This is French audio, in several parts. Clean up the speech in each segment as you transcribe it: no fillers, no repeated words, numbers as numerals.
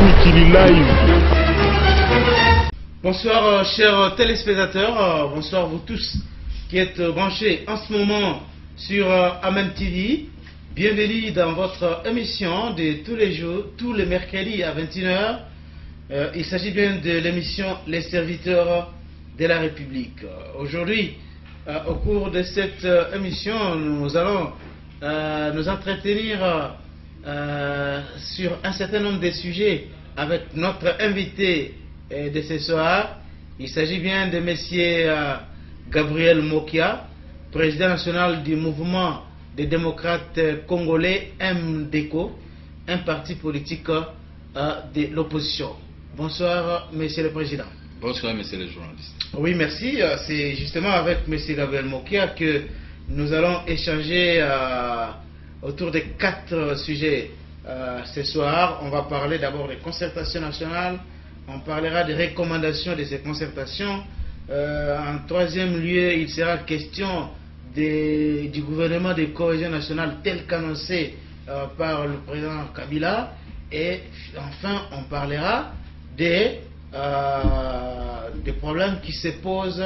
Mikili Live. Bonsoir chers téléspectateurs, bonsoir vous tous qui êtes branchés en ce moment sur Amem TV. Bienvenue dans votre émission de tous les jours, tous les mercredis à 21h. Il s'agit bien de l'émission Les Serviteurs de la République. Aujourd'hui, au cours de cette émission, nous allons nous entretenir sur un certain nombre de sujets avec notre invité de ce soir. Il s'agit bien de M. Gabriel Mokia, président national du mouvement des démocrates congolais MDECO, un parti politique de l'opposition. Bonsoir, Monsieur le Président. Bonsoir, Monsieur le journaliste. Oui, merci. C'est justement avec M. Gabriel Mokia que nous allons échanger autour de 4 sujets ce soir. On va parler d'abord des concertations nationales. On parlera des recommandations de ces concertations. En troisième lieu, il sera question du gouvernement de cohésion nationale tel qu'annoncé par le président Kabila. Et enfin, on parlera des problèmes qui se posent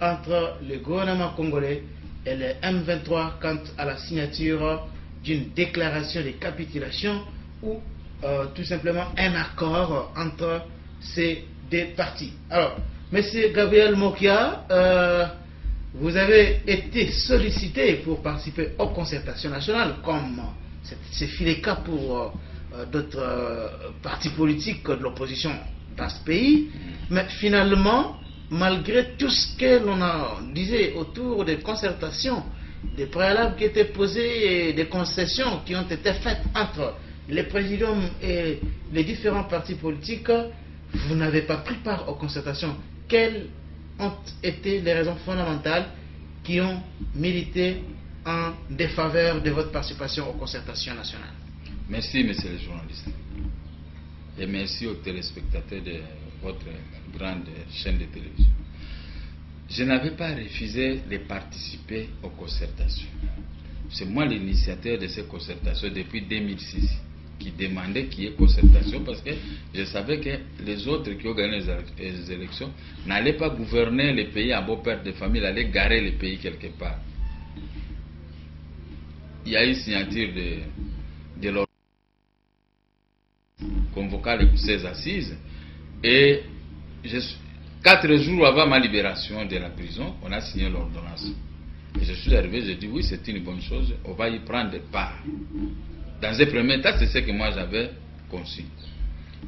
entre le gouvernement congolais et le M23 quant à la signature d'une déclaration de capitulation ou tout simplement un accord entre ces deux partis. Alors, Monsieur Gabriel Mokia, vous avez été sollicité pour participer aux concertations nationales, comme c'est le cas pour d'autres partis politiques de l'opposition dans ce pays. Mais finalement, malgré tout ce que l'on a disait autour des concertations, des préalables qui étaient posés et des concessions qui ont été faites entre les présidents et les différents partis politiques, vous n'avez pas pris part aux concertations. Quelles ont été les raisons fondamentales qui ont milité en défaveur de votre participation aux concertations nationales? Merci, monsieur le journaliste. Et merci aux téléspectateurs de votre grande chaîne de télévision. Je n'avais pas refusé de participer aux concertations. C'est moi l'initiateur de ces concertations depuis 2006 qui demandait qu'il y ait concertation parce que je savais que les autres qui organisent les élections n'allaient pas gouverner le pays à beau père de famille, allaient garer le pays quelque part. Il y a eu signature de l'ordonnance convoquant les 16 assises et 4 jours avant ma libération de la prison, on a signé l'ordonnance. Et je suis arrivé, j'ai dit oui, c'est une bonne chose, on va y prendre part. Dans un premier temps, c'est ce que moi j'avais conçu.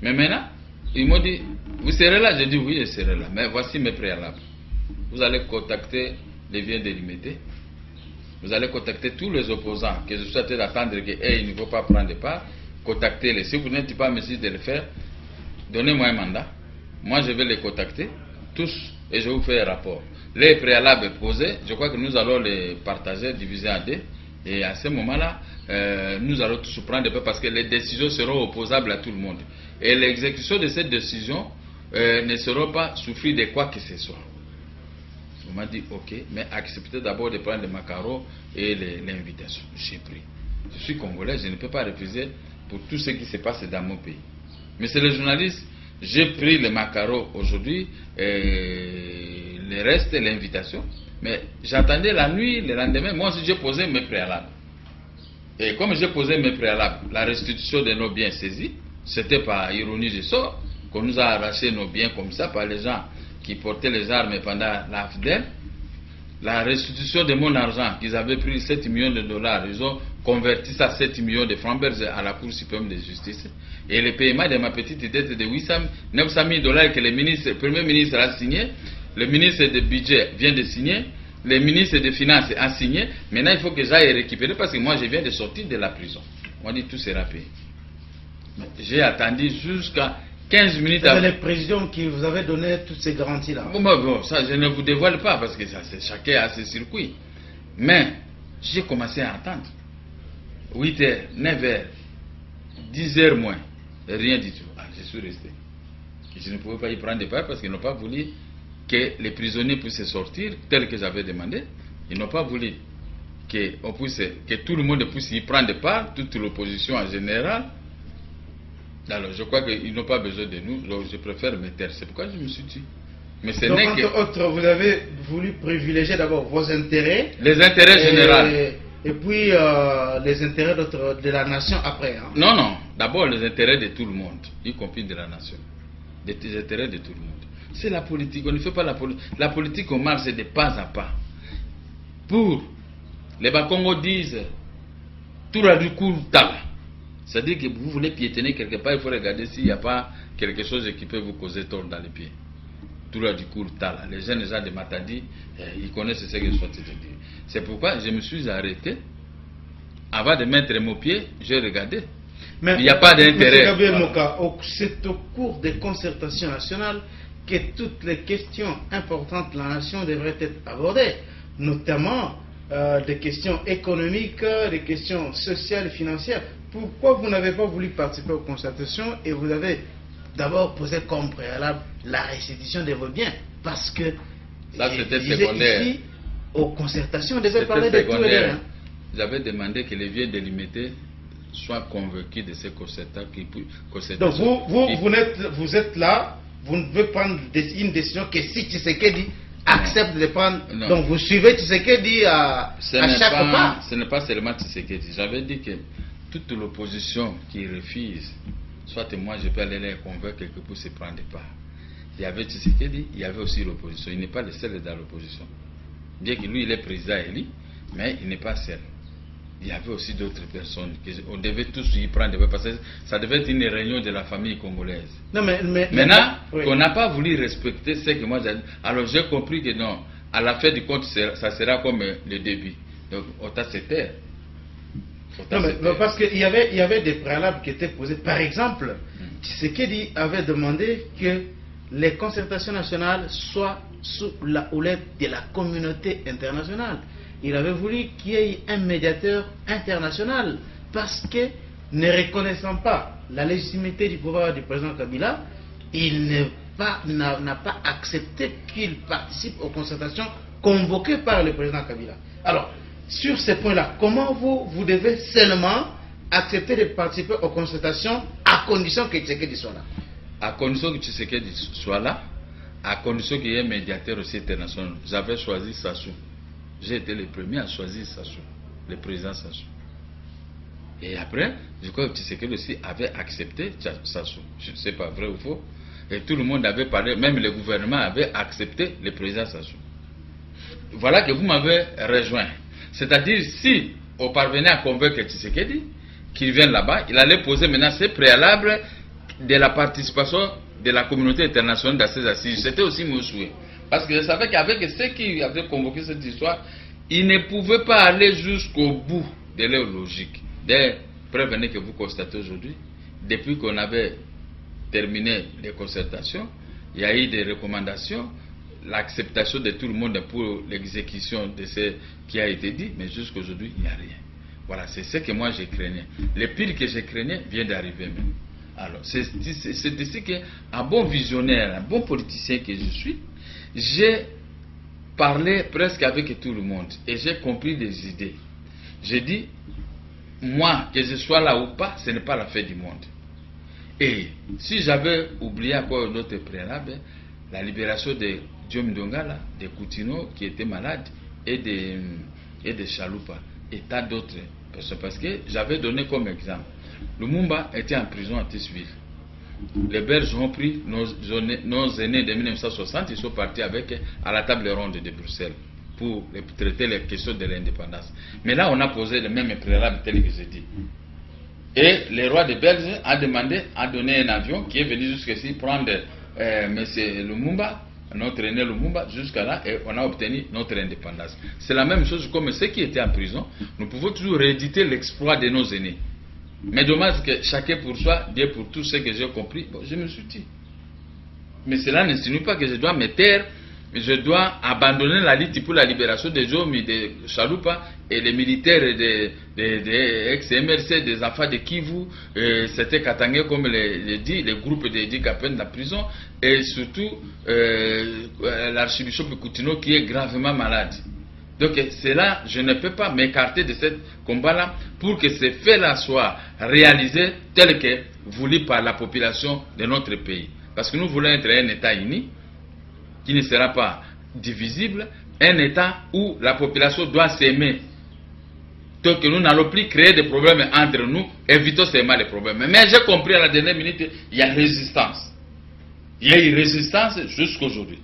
Mais maintenant, ils m'ont dit, vous serez là? J'ai dit oui, je serai là. Mais voici mes préalables. Vous allez contacter les vieux délimités. Vous allez contacter tous les opposants que je souhaite d'attendre qu'ils ne vont pas prendre part. Contactez-les. Si vous n'êtes pas en mesure de le faire, donnez-moi un mandat. Moi, je vais les contacter, tous, et je vous fais un rapport. Les préalables posés, je crois que nous allons les partager, diviser en deux. Et à ce moment-là, nous allons tous prendre part parce que les décisions seront opposables à tout le monde. Et l'exécution de cette décision ne sera pas souffrir de quoi que ce soit. On m'a dit, ok, mais acceptez d'abord de prendre le macarons et l'invitation. J'ai pris. Je suis congolais, je ne peux pas refuser pour tout ce qui se passe dans mon pays. Monsieur le journaliste, j'ai pris le macarons aujourd'hui, le reste, l'invitation. Mais j'attendais la nuit, le lendemain, moi aussi j'ai posé mes préalables. Et comme j'ai posé mes préalables, la restitution de nos biens saisis, c'était par ironie du sort qu'on nous a arraché nos biens comme ça par les gens qui portaient les armes pendant l'AFDEL. La restitution de mon argent, qu'ils avaient pris 7 millions de dollars, ils ont converti ça à 7 millions de francs belges à la Cour suprême de justice. Et le paiement de ma petite dette de 900 000 dollars que le Premier ministre a signé, le ministre du budget vient de signer, le ministre des Finances a signé. Maintenant, il faut que j'aille récupérer parce que moi, je viens de sortir de la prison. On dit tout sera payé. J'ai attendu jusqu'à 15 minutes avant. C'est le président qui vous avait donné toutes ces garanties-là. Bon, ça, je ne vous dévoile pas parce que ça, chacun a ses circuits. Mais j'ai commencé à attendre. 8h, 9h, 10h moins. Rien du tout. Ah, je suis resté. Je ne pouvais pas y prendre part parce qu'ils n'ont pas voulu que les prisonniers puissent sortir tel que j'avais demandé. Ils n'ont pas voulu que tout le monde puisse y prendre part, toute l'opposition en général. Alors, je crois qu'ils n'ont pas besoin de nous, donc je préfère me taire. C'est pourquoi je me suis dit. Mais ce Donc, n'est entre que... autres, vous avez voulu privilégier d'abord vos intérêts. Les intérêts généraux. Et puis les intérêts de la nation après. Hein. Non, non. D'abord les intérêts de tout le monde, y compris de la nation. Les intérêts de tout le monde. C'est la politique. On ne fait pas la politique. La politique, on marche de pas à pas. Pour les Bakongos disent tout la du coup tala. C'est-à-dire que vous voulez piétiner quelque part, il faut regarder s'il n'y a pas quelque chose qui peut vous causer tort dans les pieds. Tout là du coup tala. Les jeunes gens de Matadi, ils connaissent ce que je suis en train de dire. C'est pourquoi je me suis arrêté. Avant de mettre mon pied, j'ai regardé. Mais il n'y a pas d'intérêt. C'est au cours des concertations nationales que toutes les questions importantes de la nation devraient être abordées, notamment des questions économiques, des questions sociales et financières. Pourquoi vous n'avez pas voulu participer aux concertations et vous avez d'abord posé comme préalable la restitution de vos biens? Parce que ça c'était secondaire. Ici, aux concertations, on devait parler de tout et de rien. J'avais demandé que les vieux délimités soient convaincus de ces concertations. Donc vous êtes là, vous ne pouvez prendre une décision que si Tshisekedi accepte de prendre. Non. Donc vous suivez Tshisekedi à chaque pas. Ce n'est pas seulement Tshisekedi. J'avais dit que toute l'opposition qui refuse, soit moi je peux aller les convaincre que pour se prendre part. Il y avait Tshisekedi, il y avait aussi l'opposition. Il n'est pas le seul dans l'opposition. Bien que lui il est président élu, mais il n'est pas seul. Il y avait aussi d'autres personnes. On devait tous y prendre, parce que ça devait être une réunion de la famille congolaise. Non, maintenant, oui, qu'on n'a pas voulu respecter ce que moi j'ai dit. Alors j'ai compris que non, à la fin du compte, ça sera comme le début. Donc, on t'a se taire. Non, mais parce qu'il y avait des préalables qui étaient posés. Par exemple, Tshisekedi avait demandé que les concertations nationales soient sous la houlette de la communauté internationale. Il avait voulu qu'il y ait un médiateur international parce que, ne reconnaissant pas la légitimité du pouvoir du président Kabila, il n'a pas accepté qu'il participe aux concertations convoquées par le président Kabila. Alors, sur ces points-là, comment vous devez seulement accepter de participer aux concertations à condition que Tshisekedi soit là? À condition que Tshisekedi soit là, à condition qu'il y ait un médiateur aussi international. J'avais choisi Sassou. J'ai été le premier à choisir Sassou, le président Sassou. Et après, je crois que Tshisekedi aussi avait accepté Sassou. Je ne sais pas vrai ou faux. Et tout le monde avait parlé, même le gouvernement avait accepté le président Sassou. Voilà que vous m'avez rejoint. C'est-à-dire, si on parvenait à convaincre Tshisekedi qu'il vienne là-bas, il allait poser maintenant ses préalables de la participation de la communauté internationale dans ces assises. C'était aussi mon souhait. Parce que je savais qu'avec ceux qui avaient convoqué cette histoire, ils ne pouvaient pas aller jusqu'au bout de leur logique. Des preuves que vous constatez aujourd'hui, depuis qu'on avait terminé les concertations, il y a eu des recommandations, l'acceptation de tout le monde pour l'exécution de ce qui a été dit, mais jusqu'à aujourd'hui, il n'y a rien. Voilà, c'est ce que moi je craignais. Le pire que je craignais vient d'arriver même. Alors, c'est ici qu'un bon visionnaire, un bon politicien que je suis, j'ai parlé presque avec tout le monde et j'ai compris des idées. J'ai dit, moi, que je sois là ou pas, ce n'est pas la fin du monde. Et si j'avais oublié encore notre préalable, la libération de Diom Dongala, de Koutino qui était malade et de Chaloupa et tant d'autres personnes. Parce que j'avais donné comme exemple, Lumumba était en prison à Tisville. Les Belges ont pris nos aînés de 1960, ils sont partis avec à la table ronde de Bruxelles pour traiter les questions de l'indépendance. Mais là, on a posé le même préalable tel que j'ai dit. Et le roi des Belges a demandé, a donné un avion qui est venu jusqu'ici prendre M. Lumumba, notre aîné Lumumba, jusqu'à là, et on a obtenu notre indépendance. C'est la même chose comme ceux qui étaient en prison. Nous pouvons toujours rééditer l'exploit de nos aînés. Mais dommage que chacun pour soi, Dieu pour tout ce que j'ai compris. Bon, je me suis dit. Mais cela n'insinue pas que je dois me taire, je dois abandonner la lutte pour la libération des hommes de Chaloupa et les militaires des ex-MRC, des enfants de Kivu, c'était Katangé comme le dit, les groupes de Dikapen de la prison, et surtout l'archibishop Koutino qui est gravement malade. Donc cela, je ne peux pas m'écarter de ce combat-là pour que ces faits-là soient réalisés tels que voulus par la population de notre pays. Parce que nous voulons être un État uni, qui ne sera pas divisible, un État où la population doit s'aimer. Donc nous n'allons plus créer des problèmes entre nous, évitons seulement les problèmes. Mais j'ai compris à la dernière minute, il y a résistance. Il y a eu résistance jusqu'à aujourd'hui.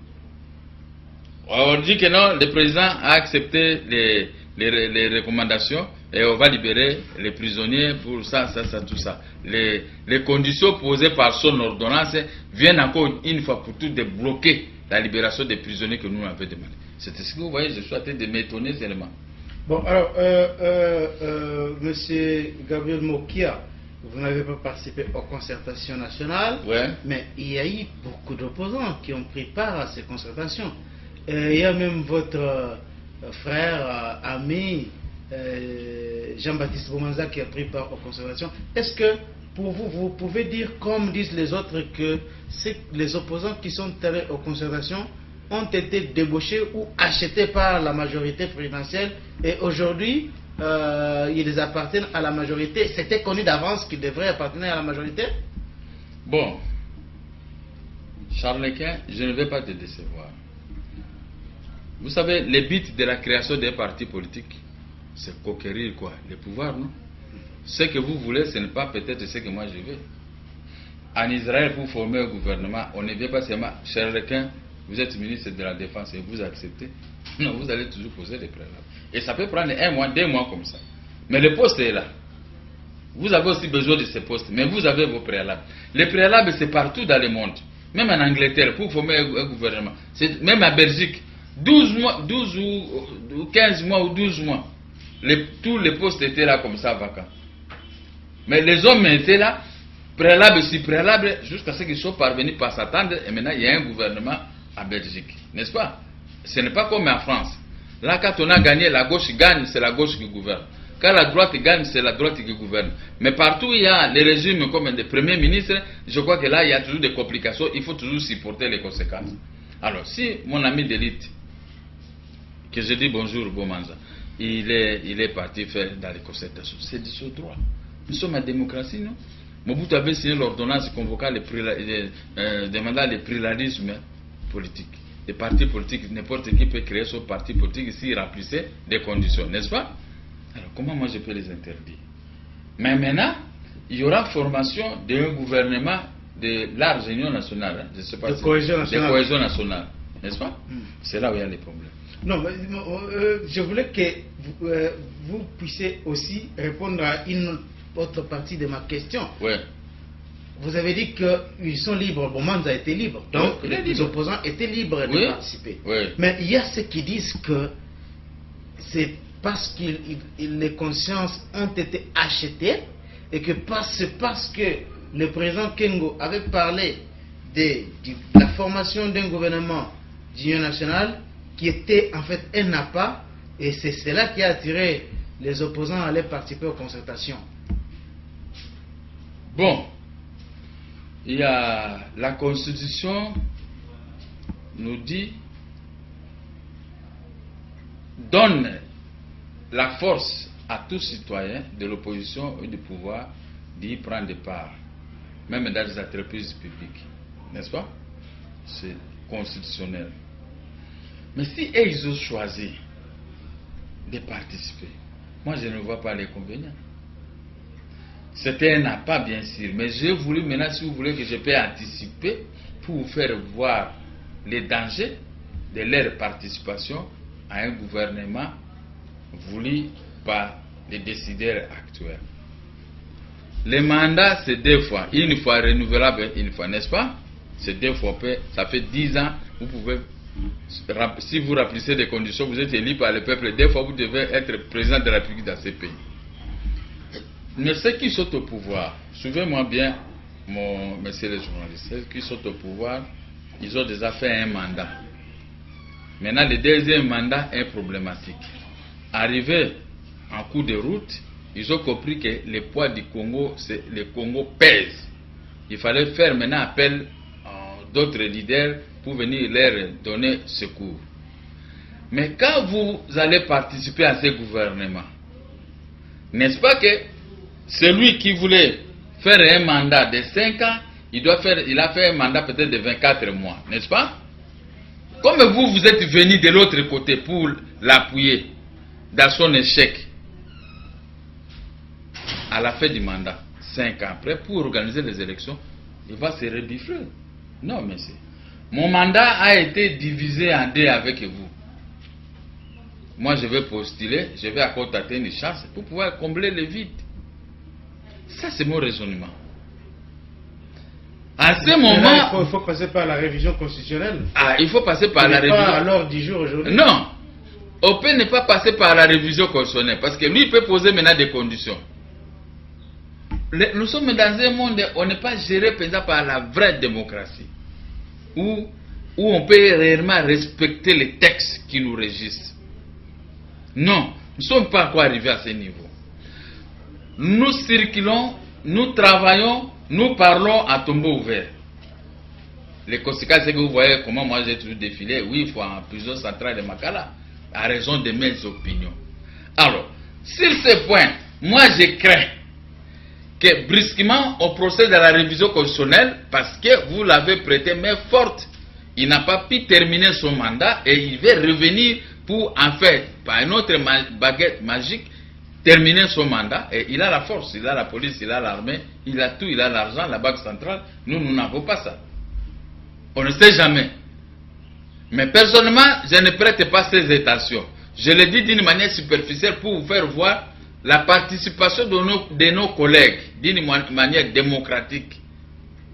On dit que non, le président a accepté les recommandations et on va libérer les prisonniers pour ça, tout ça. Les conditions posées par son ordonnance viennent encore une fois pour toutes de bloquer la libération des prisonniers que nous avons demandé. C'est ce que vous voyez, je suis en train de m'étonner seulement. Bon, alors, monsieur Gabriel Mokia, vous n'avez pas participé aux concertations nationales, ouais. Mais il y a eu beaucoup d'opposants qui ont pris part à ces concertations. Il y a même votre frère, ami, Jean-Baptiste Bomanza qui a pris part aux concertations. Est-ce que pour vous, vous pouvez dire, comme disent les autres, que les opposants qui sont allés aux concertations ont été débauchés ou achetés par la majorité présidentielle et aujourd'hui ils appartiennent à la majorité? C'était connu d'avance qu'ils devraient appartenir à la majorité? Bon, Charles Quint, je ne vais pas te décevoir. Vous savez, le but de la création d'un parti politique, c'est conquérir quoi? Le pouvoir, non? Ce que vous voulez, ce n'est pas peut-être ce que moi je veux. En Israël, pour former un gouvernement, on ne vient pas seulement, Charles Quint, vous êtes ministre de la Défense et vous acceptez. Non, vous allez toujours poser des préalables. Et ça peut prendre 1 mois, 2 mois comme ça. Mais le poste est là. Vous avez aussi besoin de ce poste, mais vous avez vos préalables. Les préalables, c'est partout dans le monde. Même en Angleterre, pour former un gouvernement. Même à Belgique, 12 mois, 12 ou 15 mois ou 12 mois. Tous les postes étaient là comme ça, vacants. Mais les hommes étaient là, préalables sur préalables, jusqu'à ce qu'ils soient parvenus par s'attendre. Et maintenant, il y a un gouvernement à Belgique. N'est-ce pas? Ce n'est pas comme en France. Là, quand on a gagné, la gauche gagne, c'est la gauche qui gouverne. Quand la droite gagne, c'est la droite qui gouverne. Mais partout où il y a les régimes comme des premiers ministres, je crois que là, il y a toujours des complications. Il faut toujours supporter les conséquences. Alors, si mon ami d'élite, que je dis bonjour, Bomanza, il est parti faire dans les concertations, c'est de ce droit. Nous sommes en démocratie, non? Mobutu avait signé l'ordonnance convoquant demandant le pluralisme politique. Les partis politiques, n'importe qui peut créer son parti politique s'il remplissait des conditions, n'est-ce pas? Alors comment moi je peux les interdire? Mais maintenant, il y aura formation d'un gouvernement de large union nationale, je sais pas, de cohésion nationale, n'est-ce pas? C'est là où il y a les problèmes. Non, mais, je voulais que vous puissiez aussi répondre à une autre partie de ma question. Ouais. Vous avez dit qu'ils sont libres. Bomanza était libre. Donc, les opposants étaient libres de participer. Oui. Mais il y a ceux qui disent que c'est parce que les consciences ont été achetées et que c'est parce que le président Kengo avait parlé de la formation d'un gouvernement d'union nationale qui était en fait un appât, et c'est cela qui a attiré les opposants à aller participer aux concertations. Bon. Il y a la Constitution nous dit, donne la force à tout citoyen de l'opposition et du pouvoir d'y prendre part, même dans les entreprises publiques, n'est-ce pas? C'est constitutionnel. Mais si ils ont choisi de participer, moi je ne vois pas les inconvénients. C'était un appât, bien sûr, mais j'ai voulu, maintenant, si vous voulez que je peux anticiper pour vous faire voir les dangers de leur participation à un gouvernement voulu par les décideurs actuels. Les mandats, c'est 2 fois. Une fois renouvelable, une fois, n'est-ce pas? C'est 2 fois, ça fait 10 ans. Vous pouvez, si vous remplissez des conditions, vous êtes élu par le peuple. 2 fois, vous devez être président de la République dans ces pays. Mais ceux qui sont au pouvoir, suivez-moi bien, messieurs les journalistes, ceux qui sont au pouvoir, ils ont déjà fait un mandat. Maintenant, le deuxième mandat est problématique. Arrivé en cours de route, ils ont compris que le poids du Congo, le Congo pèse. Il fallait faire maintenant appel à d'autres leaders pour venir leur donner secours. Mais quand vous allez participer à ces gouvernements, n'est-ce pas que celui qui voulait faire un mandat de 5 ans, il a fait un mandat peut-être de 24 mois, n'est-ce pas? Comme vous êtes venu de l'autre côté pour l'appuyer dans son échec, à la fin du mandat, 5 ans après, pour organiser les élections, il va se rebifler. Non, monsieur. Mon mandat a été divisé en 2 avec vous. Moi, je vais postuler, je vais encore tâter une chance pour pouvoir combler le vide. Ça, c'est mon raisonnement. À ce moment... Il faut passer par la révision constitutionnelle. Ah, il faut passer par la révision. Pas à l'ordre du jour aujourd'hui. Non. On peut ne pas passer par la révision constitutionnelle parce que lui, il peut poser maintenant des conditions. Nous sommes dans un monde où on n'est pas géré par la vraie démocratie. Où on peut réellement respecter les textes qui nous régissent. Non, nous ne sommes pas encore arrivés à ce niveau. Nous circulons, nous travaillons, nous parlons à tombeau ouvert. Les conséquences, c'est que vous voyez comment moi j'ai toujours défilé. Oui, il faut en prison centrale de Makala, à raison de mes opinions. Alors, sur ce point, moi je crains que brusquement on procède à la révision constitutionnelle parce que vous l'avez prêté main forte. Il n'a pas pu terminer son mandat et il veut revenir pour en fait, par une autre baguette magique, terminer son mandat. Et il a la force, il a la police, il a l'armée, il a tout, il a l'argent, la banque centrale. Nous n'avons pas ça. On ne sait jamais. Mais personnellement, je ne prête pas ces intentions. Je le dis d'une manière superficielle pour vous faire voir la participation de nos collègues d'une manière démocratique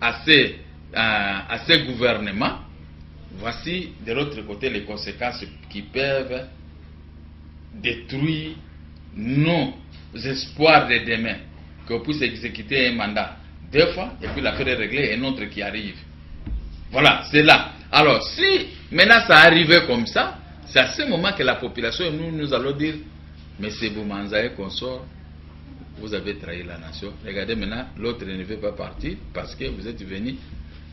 à ces gouvernements. Voici de l'autre côté les conséquences qui peuvent détruire nos espoirs de demain, qu'on puisse exécuter un mandat 2 fois et puis l'affaire est réglée et un autre qui arrive. Voilà, c'est là. Alors, si maintenant ça arrivait comme ça, c'est à ce moment que la population, nous allons dire, mais c'est Boumanza et consort, vous avez trahi la nation. Regardez maintenant, l'autre ne veut pas partir parce que vous êtes venu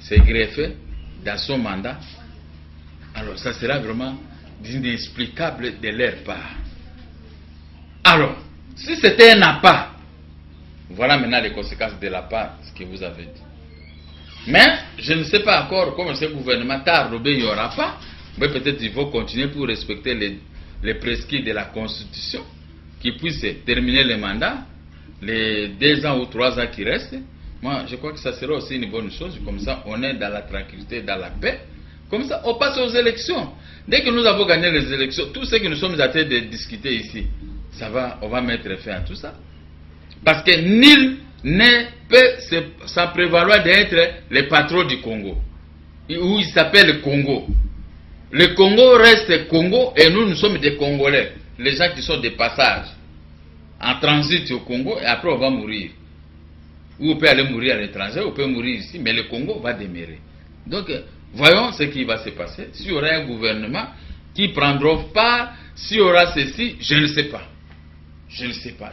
se greffer dans son mandat. Alors, ça sera vraiment inexplicable de leur part. Alors, si c'était un appât, voilà maintenant les conséquences de l'appât, ce que vous avez dit. Mais, je ne sais pas encore comment ce gouvernement t'a robé, il n'y aura pas. Mais peut-être il faut continuer pour respecter les prescrits de la Constitution, qui puisse terminer le mandat, les 2 ans ou 3 ans qui restent. Moi, je crois que ça sera aussi une bonne chose. Comme ça, on est dans la tranquillité, dans la paix. Comme ça, on passe aux élections. Dès que nous avons gagné les élections, tout ce que nous sommes en train de discuter ici, on va mettre fin à tout ça. Parce que nul ne peut s'en prévaloir d'être le patron du Congo. Où il s'appelle Congo. Le Congo reste Congo et nous sommes des Congolais. Les gens qui sont de passage, en transit au Congo et après on va mourir. Ou on peut aller mourir à l'étranger, on peut mourir ici, mais le Congo va demeurer. Donc, voyons ce qui va se passer. S'il y aura un gouvernement qui prendra part, s'il y aura ceci, je ne sais pas. Je ne sais pas.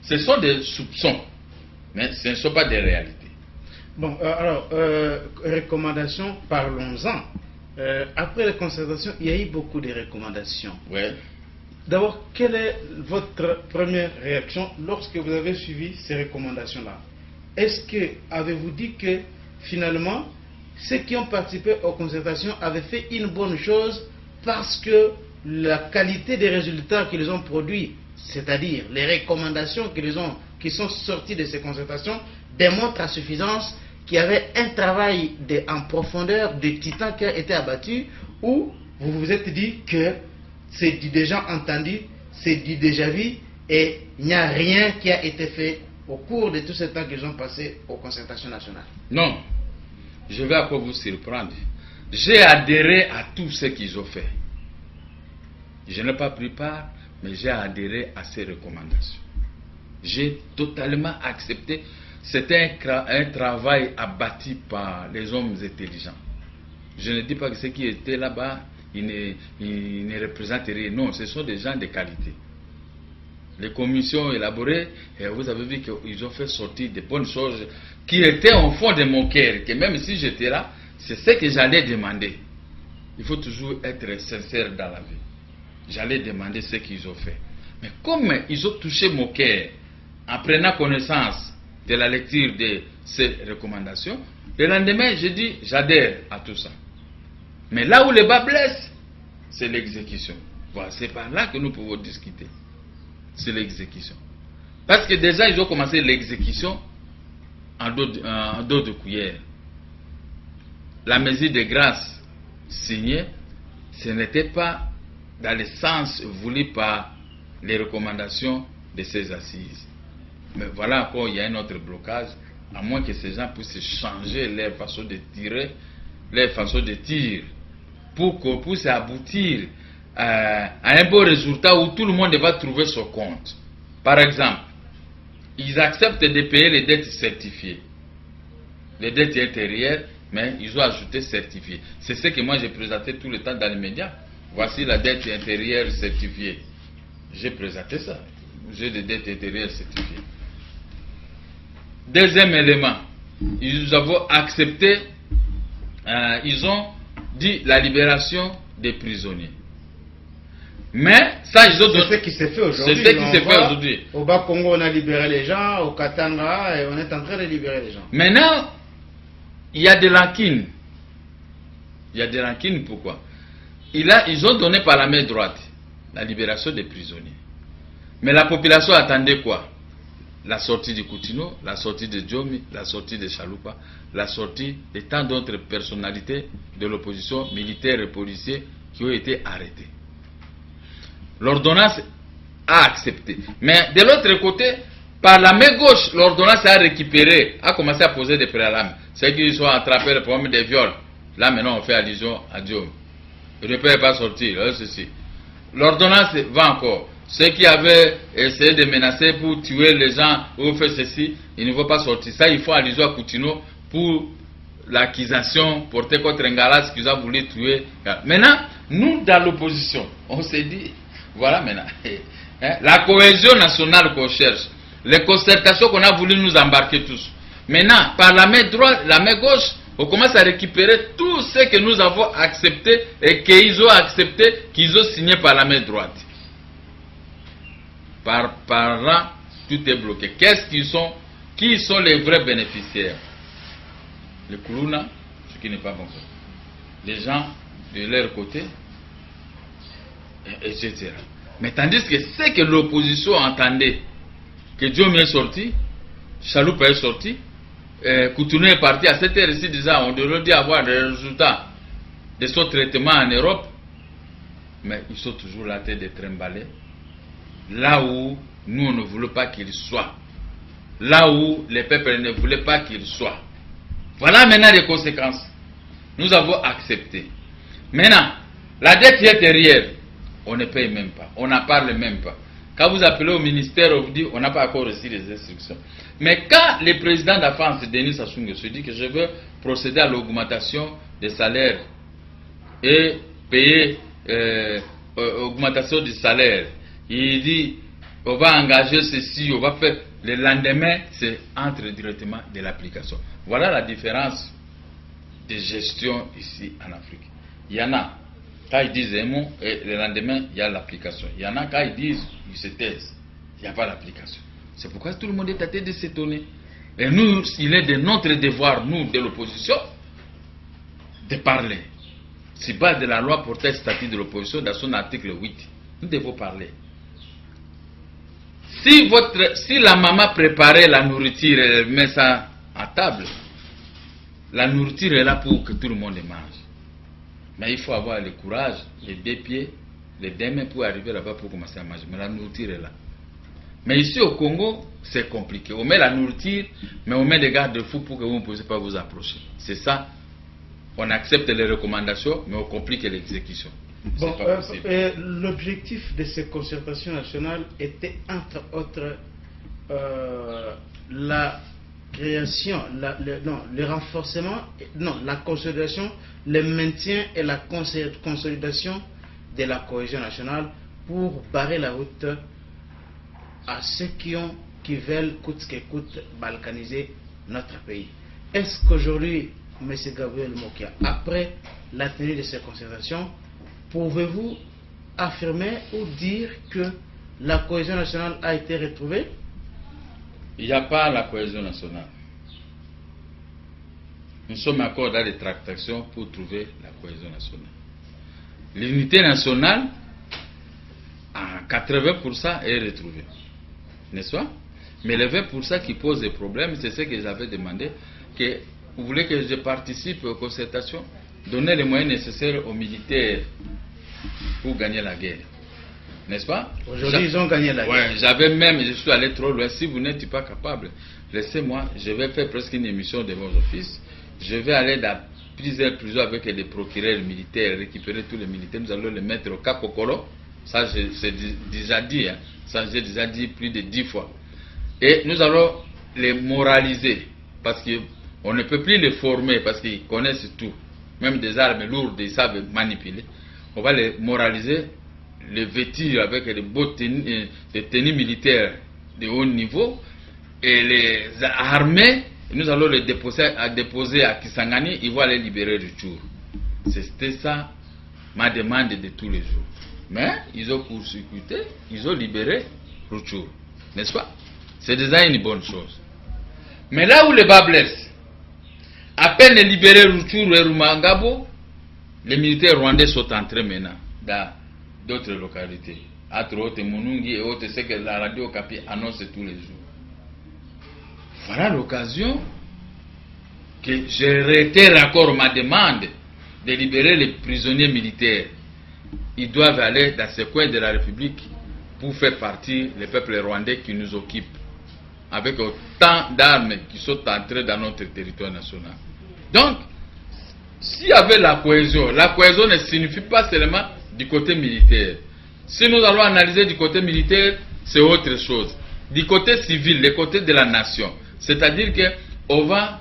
Ce sont des soupçons, mais ce ne sont pas des réalités. Bon, alors, recommandations, parlons-en. Après les concertations, il y a eu beaucoup de recommandations. Ouais. D'abord, quelle est votre première réaction lorsque vous avez suivi ces recommandations-là? Est-ce que avez-vous dit que finalement, ceux qui ont participé aux concertations avaient fait une bonne chose parce que la qualité des résultats qu'ils ont produits, c'est-à-dire les recommandations qui sont sorties de ces concertations, démontrent à suffisance qu'il y avait un travail en profondeur de titan qui a été abattu, ou vous vous êtes dit que c'est du déjà entendu, c'est du déjà vu, et il n'y a rien qui a été fait au cours de tout ce temps qu'ils ont passé aux concertations nationales? Non, je vais encore vous surprendre. J'ai adhéré à tout ce qu'ils ont fait. Je n'ai pas pris part, mais j'ai adhéré à ces recommandations. J'ai totalement accepté. C'était un travail abattu par les hommes intelligents. Je ne dis pas que ceux qui étaient là-bas, ils ne représentent rien. Non, ce sont des gens de qualité. Les commissions élaborées, et vous avez vu qu'ils ont fait sortir de bonnes choses qui étaient au fond de mon cœur, que même si j'étais là, c'est ce que j'allais demander. Il faut toujours être sincère dans la vie. j'allais demander ce qu'ils ont fait. Mais comme ils ont touché mon cœur en prenant connaissance de la lecture de ces recommandations, le lendemain, j'ai dit, j'adhère à tout ça. Mais là où le bas blesse, c'est l'exécution. Voilà, c'est par là que nous pouvons discuter. C'est l'exécution. Parce que déjà, ils ont commencé l'exécution en dos de cuillère. La mesure de grâce signée, ce n'était pas dans le sens voulu par les recommandations de ces assises. Mais voilà encore, il y a un autre blocage, à moins que ces gens puissent changer leur façon de tirer, leur façon de tir, pour qu'on puisse aboutir à un beau résultat où tout le monde va trouver son compte. Par exemple, ils acceptent de payer les dettes certifiées, les dettes intérieures, mais ils ont ajouté certifiées. C'est ce que moi j'ai présenté tout le temps dans les médias. Voici la dette intérieure certifiée. J'ai présenté ça. J'ai des dettes intérieures certifiées. Deuxième élément, ils ont accepté, ils ont dit la libération des prisonniers. Mais ça, ils ont c'est ce qui s'est fait aujourd'hui. C'est ce qui s'est fait aujourd'hui. Au Bas-Congo, on a libéré les gens, au Katanga, et on est en train de libérer les gens. Maintenant, il y a des lacunes. Il y a des lacunes, pourquoi? Ils ont donné par la main droite la libération des prisonniers. Mais la population attendait quoi? La sortie du Koutino, la sortie de Djomi, la sortie de Chaloupa, la sortie de tant d'autres personnalités de l'opposition, militaires et policiers qui ont été arrêtés. L'ordonnance a accepté. Mais de l'autre côté, par la main gauche, l'ordonnance a récupéré, a commencé à poser des préalables. C'est qu'ils sont attrapés le problème des viols. Là maintenant on fait allusion à Djomi. Il ne peut pas sortir, ceci. L'ordonnance va encore. Ceux qui avaient essayé de menacer pour tuer les gens ou faire ceci, ils ne vont pas sortir. Ça, il faut allusion à Koutino pour l'accusation portée contre Ngalas qui a voulu tuer. Maintenant, nous, dans l'opposition, on s'est dit, voilà maintenant, la cohésion nationale qu'on cherche, les concertations qu'on a voulu nous embarquer tous. Maintenant, par la main droite, la main gauche, on commence à récupérer tout ce que nous avons accepté et qu'ils ont accepté, qu'ils ont signé par la main droite. Par là, tout est bloqué. Qui sont les vrais bénéficiaires? Les Koulouna, ce qui n'est pas bon. Les gens de leur côté, etc. Mais tandis que ce que l'opposition entendait, que Djomi est sorti, Chaloupa est sorti, Koutounou est parti, à cette heure-ci déjà, on devrait dire avoir des résultats de son traitement en Europe, mais ils sont toujours la tête de trimballer. Là où nous on ne voulait pas qu'il soit, là où les peuples ne voulaient pas qu'il soit. Voilà maintenant les conséquences. Nous avons accepté. Maintenant, la dette intérieure, on ne paye même pas, on n'en parle même pas. Quand vous appelez au ministère, on vous dit on n'a pas encore reçu les instructions. Mais quand le président de la France, Denis Sassou Nguesso, se dit que je veux procéder à l'augmentation des salaires et payer augmentation du salaire, il dit on va engager ceci, on va faire. Le lendemain, c'est entre directement de l'application. Voilà la différence de gestion ici en Afrique. Il y en a, quand ils disent un mot, et le lendemain, il y a l'application. Il y en a, quand ils disent, ils se taisent. Il n'y a pas l'application. C'est pourquoi tout le monde est tenté de s'étonner. Et nous, il est de notre devoir, nous, de l'opposition, de parler. C'est pas de la loi portant le statut de l'opposition dans son article 8. Nous devons parler. Si la maman préparait la nourriture et elle met ça à table, la nourriture est là pour que tout le monde mange. Mais il faut avoir le courage, les deux pieds, les deux mains pour arriver là-bas pour commencer à manger. Mais la nourriture est là. Mais ici au Congo, c'est compliqué. On met la nourriture, mais on met des garde-fous pour que vous ne puissiez pas vous approcher. C'est ça. On accepte les recommandations, mais on complique l'exécution. Bon, l'objectif de ces concertations nationales était entre autres la création, le renforcement, la consolidation, le maintien et la consolidation de la cohésion nationale pour barrer la route à ceux qui veulent coûte que coûte balkaniser notre pays. Est-ce qu'aujourd'hui, M. Gabriel Mokia, après la tenue de ces concertations, pouvez-vous affirmer ou dire que la cohésion nationale a été retrouvée? Il n'y a pas la cohésion nationale. Nous sommes encore dans les tractations pour trouver la cohésion nationale. L'unité nationale, à 80% est retrouvée. N'est-ce pas? Mais les 20% qui posent des problèmes, c'est ce que j'avais demandé, que vous voulez que je participe aux concertations, donner les moyens nécessaires aux militaires pour gagner la guerre. N'est-ce pas? Aujourd'hui, ils ont gagné la guerre. Ouais, j'avais même, je suis allé trop loin. Si vous n'êtes pas capable, laissez-moi, je vais faire presque une émission de vos offices. Je vais aller dans plusieurs prisons avec des procureurs militaires, récupérer tous les militaires. Nous allons les mettre au Cap Okolo. Ça, c'est déjà dit. Hein. Ça, j'ai déjà dit plus de 10 fois. Et nous allons les moraliser. Parce qu'on ne peut plus les former, parce qu'ils connaissent tout. Même des armes lourdes, ils savent manipuler. On va les moraliser, les vêtir avec des tenues militaires de haut niveau et les armer. Nous allons les déposer à Kisangani, ils vont aller libérer Rutshuru. C'était ça ma demande de tous les jours. Mais ils ont court-circuité, ils ont libéré Rutshuru. N'est-ce pas? C'est déjà une bonne chose. Mais là où le bas blesse, à peine libéré Rutshuru et Rumangabo, les militaires rwandais sont entrés maintenant dans d'autres localités. Entre autres, Munungi et autres, c'est que la radio Okapi annonce tous les jours. Voilà l'occasion que je réitère encore ma demande de libérer les prisonniers militaires. Ils doivent aller dans ce coin de la République pour faire partie des peuples rwandais qui nous occupent, avec autant d'armes qui sont entrées dans notre territoire national. Donc, s'il y avait la cohésion ne signifie pas seulement du côté militaire. Si nous allons analyser du côté militaire, c'est autre chose. Du côté civil, le côté de la nation, c'est-à-dire qu'on va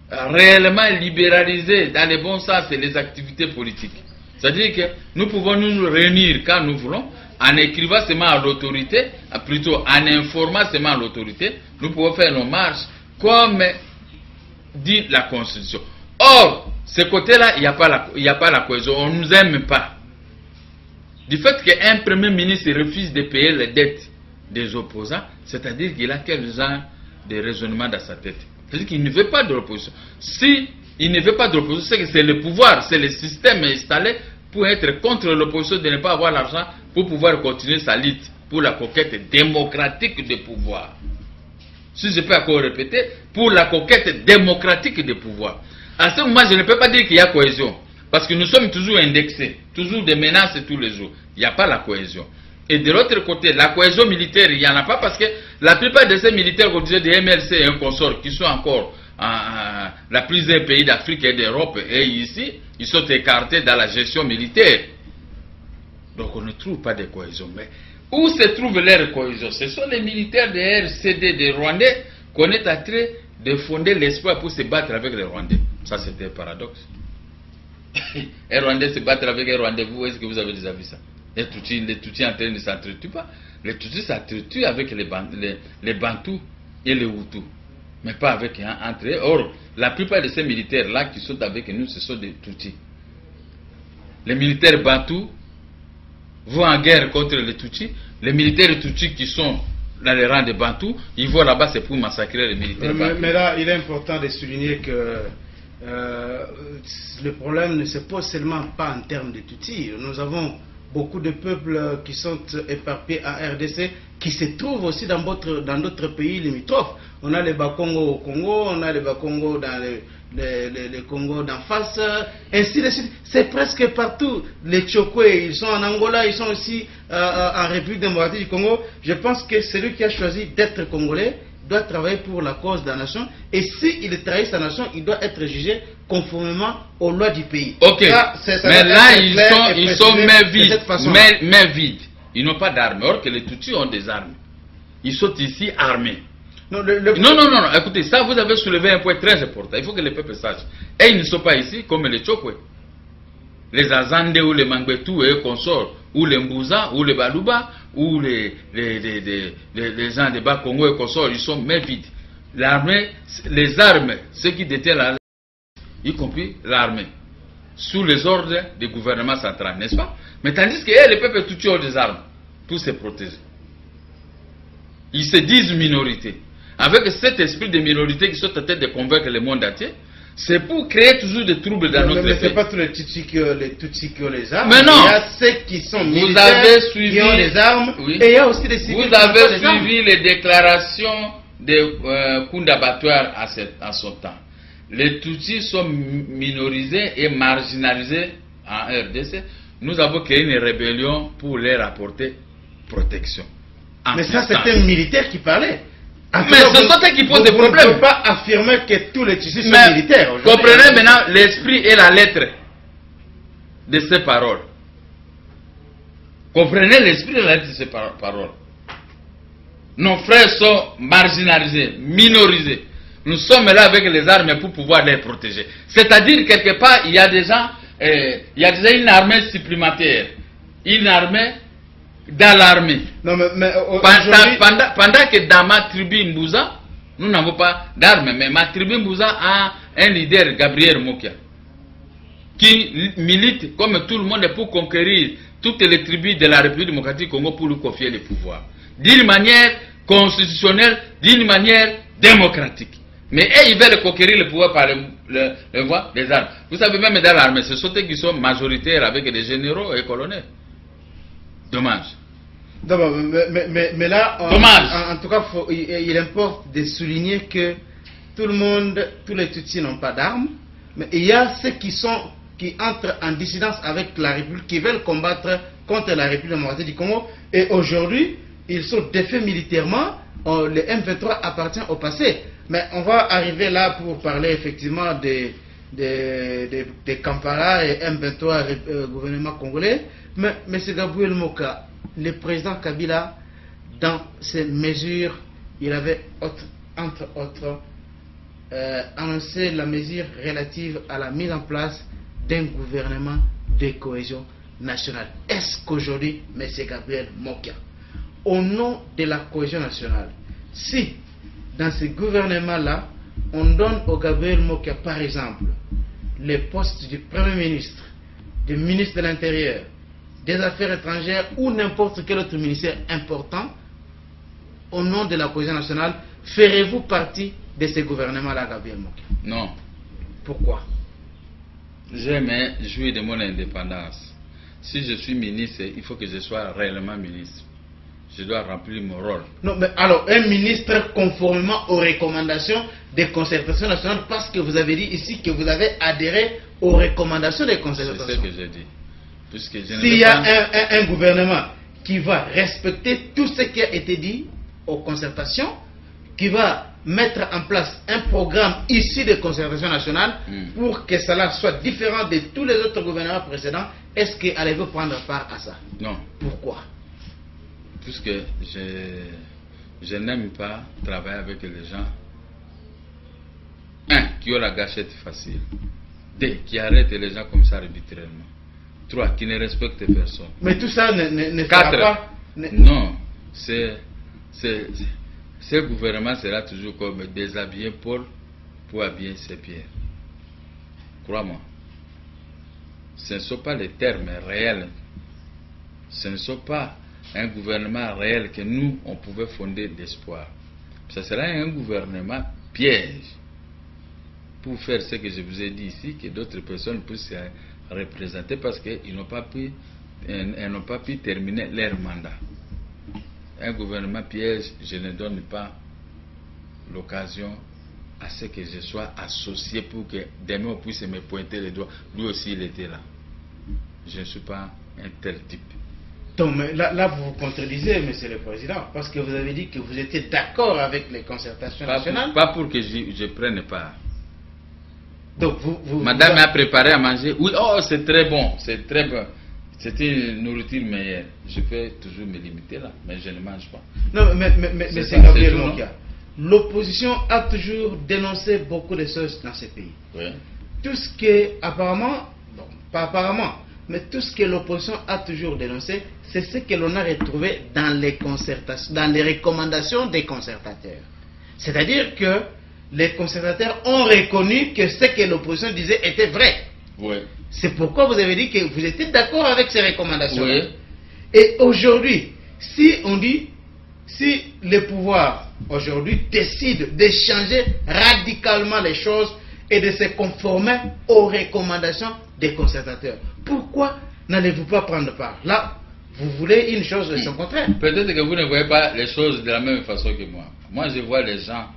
réellement libéraliser dans le bon sens les activités politiques. C'est-à-dire que nous pouvons nous réunir quand nous voulons, en écrivant seulement à l'autorité, plutôt en informant seulement à l'autorité, nous pouvons faire nos marches comme dit la Constitution. Or, ce côté-là, il n'y a pas la cohésion, on ne nous aime pas. Du fait qu'un premier ministre refuse de payer les dettes des opposants, c'est-à-dire qu'il a quel genre de raisonnement dans sa tête. C'est-à-dire qu'il ne veut pas de l'opposition. Si il ne veut pas de l'opposition, c'est que c'est le pouvoir, c'est le système installé pour être contre l'opposition, de ne pas avoir l'argent pour pouvoir continuer sa lutte pour la conquête démocratique du pouvoir. Si je peux encore répéter, pour la conquête démocratique du pouvoir. À ce moment, je ne peux pas dire qu'il y a cohésion. Parce que nous sommes toujours indexés, toujours des menaces tous les jours. Il n'y a pas la cohésion. Et de l'autre côté, la cohésion militaire, il n'y en a pas parce que la plupart de ces militaires, comme disait des MLC et un consort, qui sont encore la plusieurs pays d'Afrique et d'Europe, et ici, ils sont écartés dans la gestion militaire. Donc on ne trouve pas de cohésion. Mais où se trouve leur cohésion? Ce sont les militaires de RCD, des Rwandais, qu'on est en train de fonder l'espoir pour se battre avec les Rwandais. Ça, c'était un paradoxe. Les Rwandais se battent avec les Rwandais. Vous, est-ce que vous avez déjà vu ça? Les Tutsis en train de s'entretuer pas. Les Tutsis s'entretuent avec les Bantous et les Hutus. Mais pas avec entre eux. Or, la plupart de ces militaires-là qui sont avec nous, ce sont des Tutsis. Les militaires Bantous vont en guerre contre les Tutsis. Les militaires Tutsis qui sont dans les rangs des Bantous, ils vont là-bas, c'est pour massacrer les militaires Bantous. Mais là, il est important de souligner que le problème ne se pose seulement pas en termes de Tutsis. Nous avons beaucoup de peuples qui sont éparpillés en RDC, qui se trouvent aussi dans d'autres pays limitrophes. On a les Bakongo au Congo, on a les Bakongo dans les Congo d'en face, ainsi de suite. C'est presque partout. Les Tchokwe, ils sont en Angola, ils sont aussi en République démocratique du Congo. Je pense que celui qui a choisi d'être Congolais doit travailler pour la cause de la nation, et s'il trahit sa nation, il doit être jugé conformément aux lois du pays. Ok, mais là ils sont mains vides, ils n'ont pas d'armes, alors que les Tutsis ont des armes. Ils sont ici armés. Non, écoutez, ça vous avez soulevé un point très important, il faut que les peuples sachent. Et ils ne sont pas ici comme les Tchokwe, les Azande ou les Mangbetu et consorts, ou les Mbouza, ou les Baluba, ou les gens de Bas-Congo et consorts, ils sont mains vides. L'armée, les armes, ceux qui détiennent l'armée, y compris l'armée, sous les ordres du gouvernement central, n'est-ce pas? Mais tandis que les peuples Tutsi ont des armes pour se protéger. Ils se disent minorité. Avec cet esprit de minorité qui sont en train de convaincre le monde entier, c'est pour créer toujours des troubles dans notre pays. Mais ce n'est pas tous les Tutsis qui ont les armes. Mais non. Il y a ceux qui sont militaires, vous avez suivi, qui ont les armes, oui. Et il y a aussi des civils vous avez suivi les déclarations de Kunda Batouar à son temps. Les Tutsis sont minorisés et marginalisés en RDC. Nous avons créé une rébellion pour leur apporter protection. Mais ça, c'était un militaire qui parlait. Mais c'est ça qui pose des problèmes. On ne peut pas affirmer que tous les Tutsis sont militaires. Comprenez maintenant l'esprit et la lettre de ces paroles. Comprenez l'esprit et la lettre de ces paroles. Nos frères sont marginalisés, minorisés. Nous sommes là avec les armes pour pouvoir les protéger. C'est-à-dire, quelque part, il y a déjà une armée supplémentaire. Une armée dans l'armée. Pendant que dans ma tribu Mbouza, nous n'avons pas d'armes, mais ma tribu Mbouza a un leader, Gabriel Mokia, qui milite comme tout le monde pour conquérir toutes les tribus de la République démocratique du Congo pour lui confier le pouvoir. D'une manière constitutionnelle, d'une manière démocratique. Mais ils veulent conquérir le pouvoir par le voie des armes. Vous savez, même dans l'armée, ce sont eux qui sont majoritaires avec des généraux et colonels. Dommage. Mais là, en tout cas, il importe de souligner que tout le monde, tous les Tutsis n'ont pas d'armes, mais il y a ceux qui entrent en dissidence avec la République, qui veulent combattre contre la République démocratique du Congo, et aujourd'hui, ils sont défaits militairement. Le M23 appartient au passé. Mais on va arriver là pour parler effectivement des Kampala et M23 gouvernement congolais. Mais M. Gabriel Moka, le président Kabila, dans ses mesures, il avait entre autres annoncé la mesure relative à la mise en place d'un gouvernement de cohésion nationale. Est-ce qu'aujourd'hui, M. Gabriel Moka, au nom de la cohésion nationale, si dans ce gouvernement-là, on donne au Gabriel Moka, par exemple, les postes du Premier ministre, du ministre de l'Intérieur, des Affaires étrangères ou n'importe quel autre ministère important, au nom de la cohésion nationale, ferez-vous partie de ce gouvernement-là, Gabriel Moka? Non. Pourquoi? J'aime jouir de mon indépendance. Si je suis ministre, il faut que je sois réellement ministre. Je dois remplir mon rôle. Non, mais alors, un ministre conformément aux recommandations des concertations nationales, parce que vous avez dit ici que vous avez adhéré aux recommandations des concertations. C'est ce que j'ai dit. S'il y a un gouvernement qui va respecter tout ce qui a été dit aux concertations, qui va mettre en place un programme ici des concertations nationales pour que cela soit différent de tous les autres gouvernements précédents, est-ce que allez-vous prendre part à ça? Non. Pourquoi? Puisque je n'aime pas travailler avec les gens, qui ont la gâchette facile, qui arrêtent les gens comme ça arbitrairement, 3, qui ne respectent personne. Mais tout ça ne sera pas... Non, ce gouvernement sera toujours comme déshabiller Paul pour habiller ses pieds. Crois-moi. Ce ne sont pas les termes réels. Ce ne sont pas un gouvernement réel que nous, on pouvait fonder d'espoir. Ce sera un gouvernement piège pour faire ce que je vous ai dit ici, que d'autres personnes puissent se représenter parce qu'ils n'ont pas pu terminer leur mandat. Un gouvernement piège, je ne donne pas l'occasion à ce que je sois associé pour que demain on puisse me pointer les doigts. Lui aussi, il était là. Je ne suis pas un tel type. Donc là, vous vous contredisez, Monsieur le Président, parce que vous avez dit que vous étiez d'accord avec les concertations nationales. Pas pour que je prenne part. Donc Madame m'a préparé à manger. Oui, oh, c'est très bon, c'est très bon. C'était une nourriture meilleure. Je peux toujours me limiter là, mais je ne mange pas. Non, mais M. Gabriel Moka, l'opposition a toujours dénoncé beaucoup de choses dans ce pays. Oui. Tout ce que, apparemment, bon, pas apparemment, mais tout ce que l'opposition a toujours dénoncé, c'est ce que l'on a retrouvé dans les concertations, dans les recommandations des concertateurs. C'est-à-dire que les concertateurs ont reconnu que ce que l'opposition disait était vrai. Oui. C'est pourquoi vous avez dit que vous étiez d'accord avec ces recommandations. Oui. Et aujourd'hui, si on dit, si le pouvoir aujourd'hui décide de changer radicalement les choses et de se conformer aux recommandations des concertateurs, pourquoi n'allez-vous pas prendre part? Là, vous voulez une chose de son contraire. Peut-être que vous ne voyez pas les choses de la même façon que moi. Moi, je vois les gens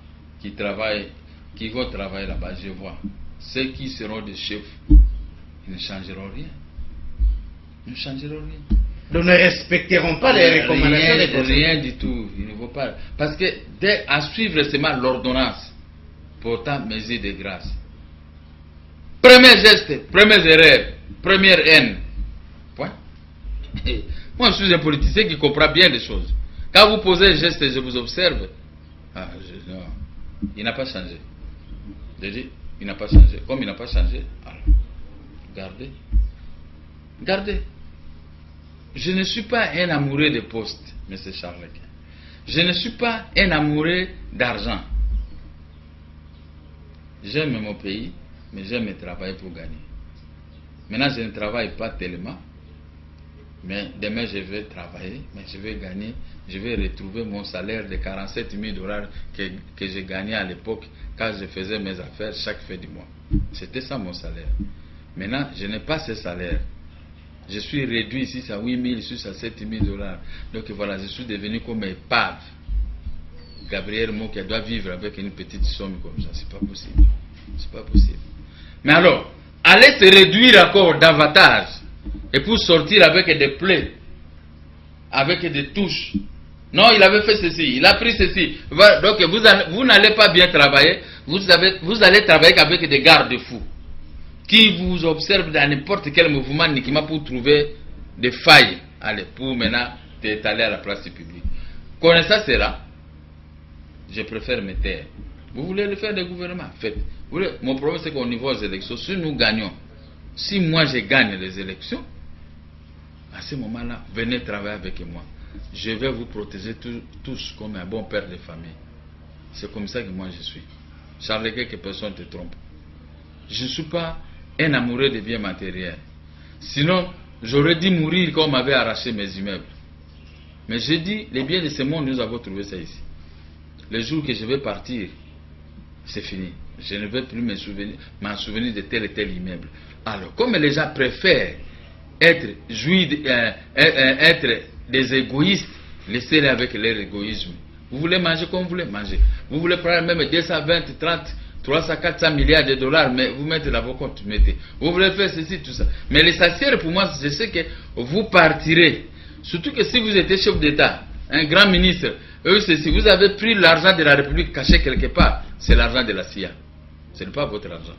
qui travaillent, qui vont travailler là-bas, je vois. Ceux qui seront des chefs, ils ne changeront rien. Ils ne changeront rien. Nous ne respecterons pas les recommandations des concertateurs. Rien du tout. Il ne faut pas. Parce que à suivre seulement l'ordonnance portant mesure de grâce. Premier geste, première erreur, première haine. Point. Moi, je suis un politicien qui comprend bien les choses. Quand vous posez un geste, je vous observe. Ah, non, il n'a pas changé. Je dis, il n'a pas changé. Comme il n'a pas changé, alors, gardez. Gardez. Je ne suis pas un amoureux de poste, M. Charles-Lequin. Je ne suis pas un amoureux d'argent. J'aime mon pays, mais j'aime travailler pour gagner. Maintenant, je ne travaille pas tellement. Mais demain, je vais travailler, mais je vais gagner, je vais retrouver mon salaire de 47 000 $ que j'ai gagné à l'époque quand je faisais mes affaires chaque fin du mois. C'était ça mon salaire. Maintenant, je n'ai pas ce salaire. Je suis réduit ici à 8 000, ici à 7 000 $. Donc voilà, je suis devenu comme épave. Gabriel Mouk doit vivre avec une petite somme comme ça. C'est pas possible. C'est pas possible. Mais alors, allez se réduire encore davantage. Et pour sortir avec des plaies, avec des touches. Non, il avait fait ceci, il a pris ceci. Donc vous n'allez pas bien travailler, vous allez travailler avec des garde-fous qui vous observent dans n'importe quel mouvement pour trouver des failles. Allez, pour maintenant t'étaler à la place publique. Connaissant cela, je préfère me taire. Vous voulez le faire des gouvernements? Faites. Mon problème c'est qu'au niveau des élections, si nous gagnons, si moi je gagne les élections, à ce moment-là, venez travailler avec moi. Je vais vous protéger tous comme un bon père de famille. C'est comme ça que moi je suis. Charles, que personne ne te trompe. Je ne suis pas un amoureux des biens matériels. Sinon, j'aurais dû mourir quand on m'avait arraché mes immeubles. Mais j'ai dit, les biens de ce monde, nous avons trouvé ça ici. Le jour que je vais partir, c'est fini. Je ne vais plus m'en souvenir de tel et tel immeuble. Alors, comme les gens préfèrent être des égoïstes, laissez-les avec leur égoïsme. Vous voulez manger comme vous voulez manger. Vous voulez prendre même 220, 30, 300, 400 milliards de dollars, mais vous mettez dans vos comptes, mettez. Vous voulez faire ceci, tout ça. Mais l'essentiel pour moi, je sais que vous partirez. Surtout que si vous étiez chef d'État, un grand ministre, si vous avez pris l'argent de la République caché quelque part, c'est l'argent de la CIA. Ce n'est pas votre argent.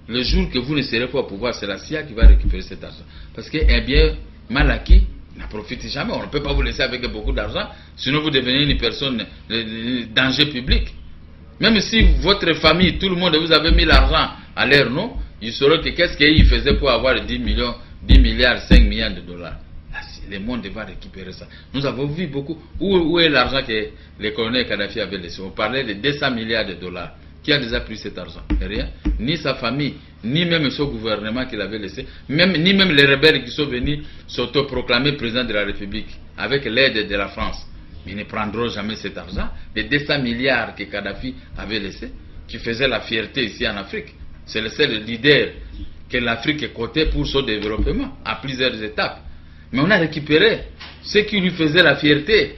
Le jour que vous ne serez pas au pouvoir, c'est la CIA qui va récupérer cet argent. Parce qu'un bien mal acquis n'en profite jamais. On ne peut pas vous laisser avec beaucoup d'argent, sinon vous devenez une personne de danger public. Même si votre famille, tout le monde, vous avez mis l'argent à leur nom, ils sauront que qu'est-ce qu'ils faisaient pour avoir 10 milliards, 5 milliards de dollars. Le monde va récupérer ça. Nous avons vu beaucoup. Où est l'argent que le colonel Kadhafi avait laissé? On parlait de 200 milliards de dollars. Qui a déjà pris cet argent? Rien. Ni sa famille, ni même son gouvernement qu'il avait laissé, ni même les rebelles qui sont venus s'autoproclamer président de la République avec l'aide de la France. Mais ils ne prendront jamais cet argent, les 200 milliards que Kadhafi avait laissé, qui faisait la fierté ici en Afrique. C'est le seul leader que l'Afrique comptait pour son développement à plusieurs étapes. Mais on a récupéré ce qui lui faisait la fierté.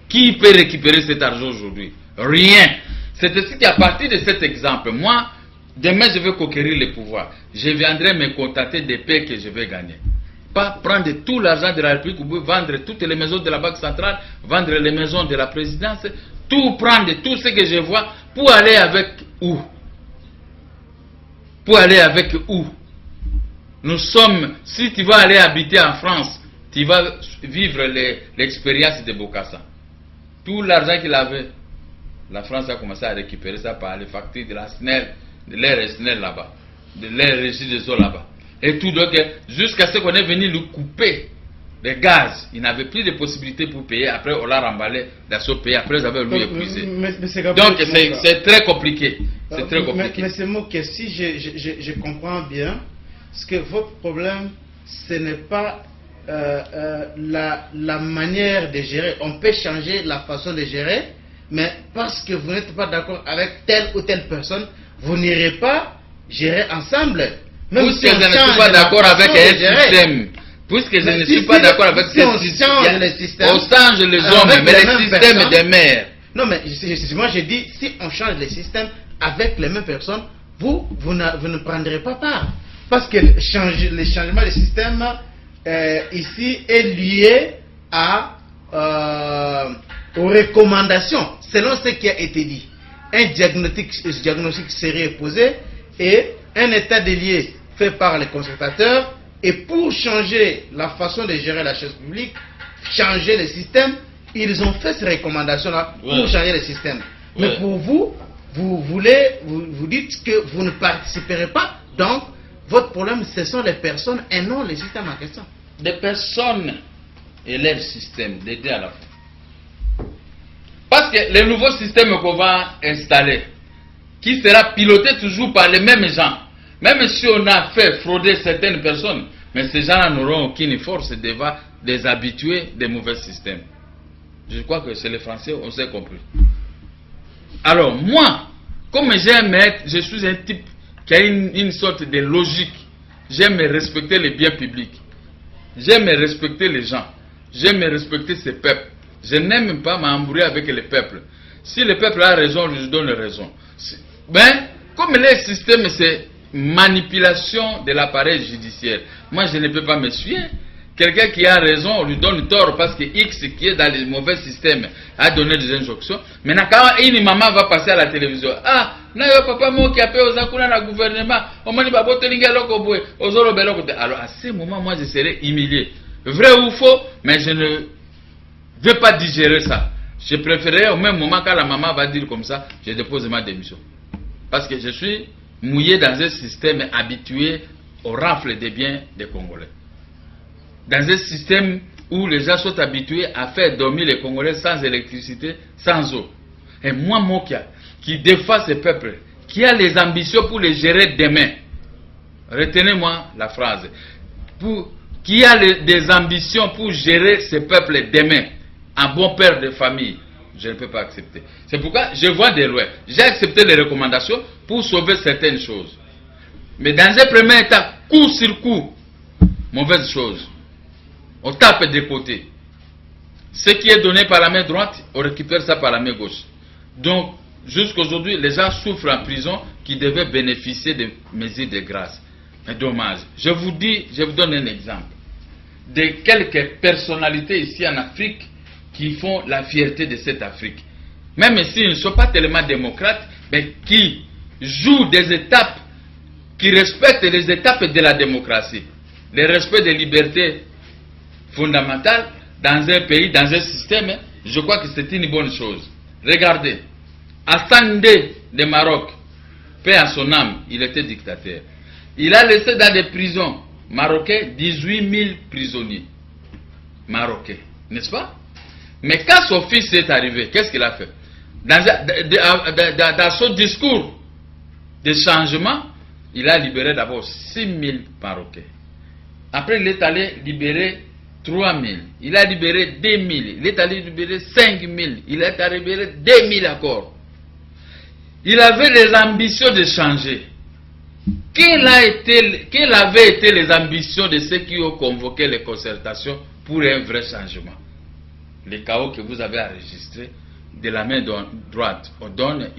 Qui peut récupérer cet argent aujourd'hui? Rien. C'est ainsi qu'à partir de cet exemple, moi, demain je vais conquérir le pouvoir. Je viendrai me contenter des paix que je vais gagner. Pas prendre tout l'argent de la République, vendre toutes les maisons de la Banque centrale, vendre les maisons de la présidence, tout prendre, tout ce que je vois, pour aller avec où? Pour aller avec où? Nous sommes, si tu vas aller habiter en France, tu vas vivre l'expérience de Bokassa. Tout l'argent qu'il avait, la France a commencé à récupérer ça par les factures de la SNEL, de l'air SNEL là-bas, de l'air régie des eaux là-bas. Et tout, donc, jusqu'à ce qu'on est venu lui couper les gaz, ils n'avaient plus de possibilités pour payer. Après, on l'a remballé dans ce pays. Après, ils avaient lui épuisé. Donc, c'est très compliqué. C'est très compliqué. Mais c'est moi que si je comprends bien, ce que votre problème, ce n'est pas la manière de gérer. On peut changer la façon de gérer, mais parce que vous n'êtes pas d'accord avec telle ou telle personne, vous n'irez pas gérer ensemble. Même puisque si je ne suis pas d'accord avec un système. Puisque je ne suis pas d'accord avec ce système. On change les hommes, mais le système des maires. Non, mais moi je dis, si on change les systèmes avec les mêmes personnes, vous ne prendrez pas part. Parce que le changement des systèmes ici est lié aux recommandations, selon ce qui a été dit. Un diagnostic sérieux est posé et un état des lieux fait par les concertateurs. Et pour changer la façon de gérer la chose publique, changer le système, ils ont fait ces recommandations-là pour changer le système. Mais pour vous, vous dites que vous ne participerez pas. Donc, votre problème, ce sont les personnes et non le système en question. Des personnes et leur système, d'aider à la fin. Parce que le nouveau système qu'on va installer, qui sera piloté toujours par les mêmes gens, même si on a fait frauder certaines personnes, mais ces gens-là n'auront aucune force de les habituer des mauvais systèmes. Je crois que c'est les Français, on s'est compris. Alors, moi, comme j'aime être, je suis un type qui a une sorte de logique. J'aime respecter les biens publics. J'aime respecter les gens. J'aime respecter ces peuples. Je n'aime pas m'embrouiller avec les peuples. Si le peuple a raison, je lui donne raison. Ben, comme le système, c'est manipulation de l'appareil judiciaire. Moi, je ne peux pas me suivre. Quelqu'un qui a raison, on lui donne tort parce que X qui est dans le mauvais système a donné des injonctions. Maintenant, quand une maman va passer à la télévision, ah, papa moi qui a fait aux akuna na gouvernement, alors à ce moment, moi je serai humilié. Vrai ou faux, mais je ne veux pas digérer ça. Je préférerais au même moment quand la maman va dire comme ça, je dépose ma démission. Parce que je suis mouillé dans un système habitué au rafle des biens des Congolais. Dans un système où les gens sont habitués à faire dormir les Congolais sans électricité, sans eau. Et moi, Mokia, qui défend ce peuple, qui a les ambitions pour les gérer demain, retenez-moi la phrase, qui a des ambitions pour gérer ce peuple demain, un bon père de famille, je ne peux pas accepter. C'est pourquoi je vois de loin. J'ai accepté les recommandations pour sauver certaines choses. Mais dans un premier état, coup sur coup, mauvaise chose. On tape des côtés. Ce qui est donné par la main droite, on récupère ça par la main gauche. Donc, jusqu'à aujourd'hui, les gens souffrent en prison qui devaient bénéficier de mesures de grâce. Mais dommage. Je vous donne un exemple. De quelques personnalités ici en Afrique qui font la fierté de cette Afrique. Même s'ils ne sont pas tellement démocrates, mais qui jouent des étapes, qui respectent les étapes de la démocratie. Le respect des libertés fondamentales dans un pays, dans un système, je crois que c'est une bonne chose. Regardez, Hassan II de Maroc, paix à son âme, il était dictateur. Il a laissé dans des prisons marocaines 18 000 prisonniers marocains, n'est-ce pas? Mais quand son fils est arrivé, qu'est-ce qu'il a fait? Dans son discours de changement, il a libéré d'abord 6 000 Marocains. Après, il est allé libérer 3 000. Il a libéré 2 000. Il est allé libérer 5 000. Il est allé libérer 2 000 encore. Il avait les ambitions de changer. Quelles avaient été les ambitions de ceux qui ont convoqué les concertations pour un vrai changement? Les chaos que vous avez enregistrés de la main droite. On donne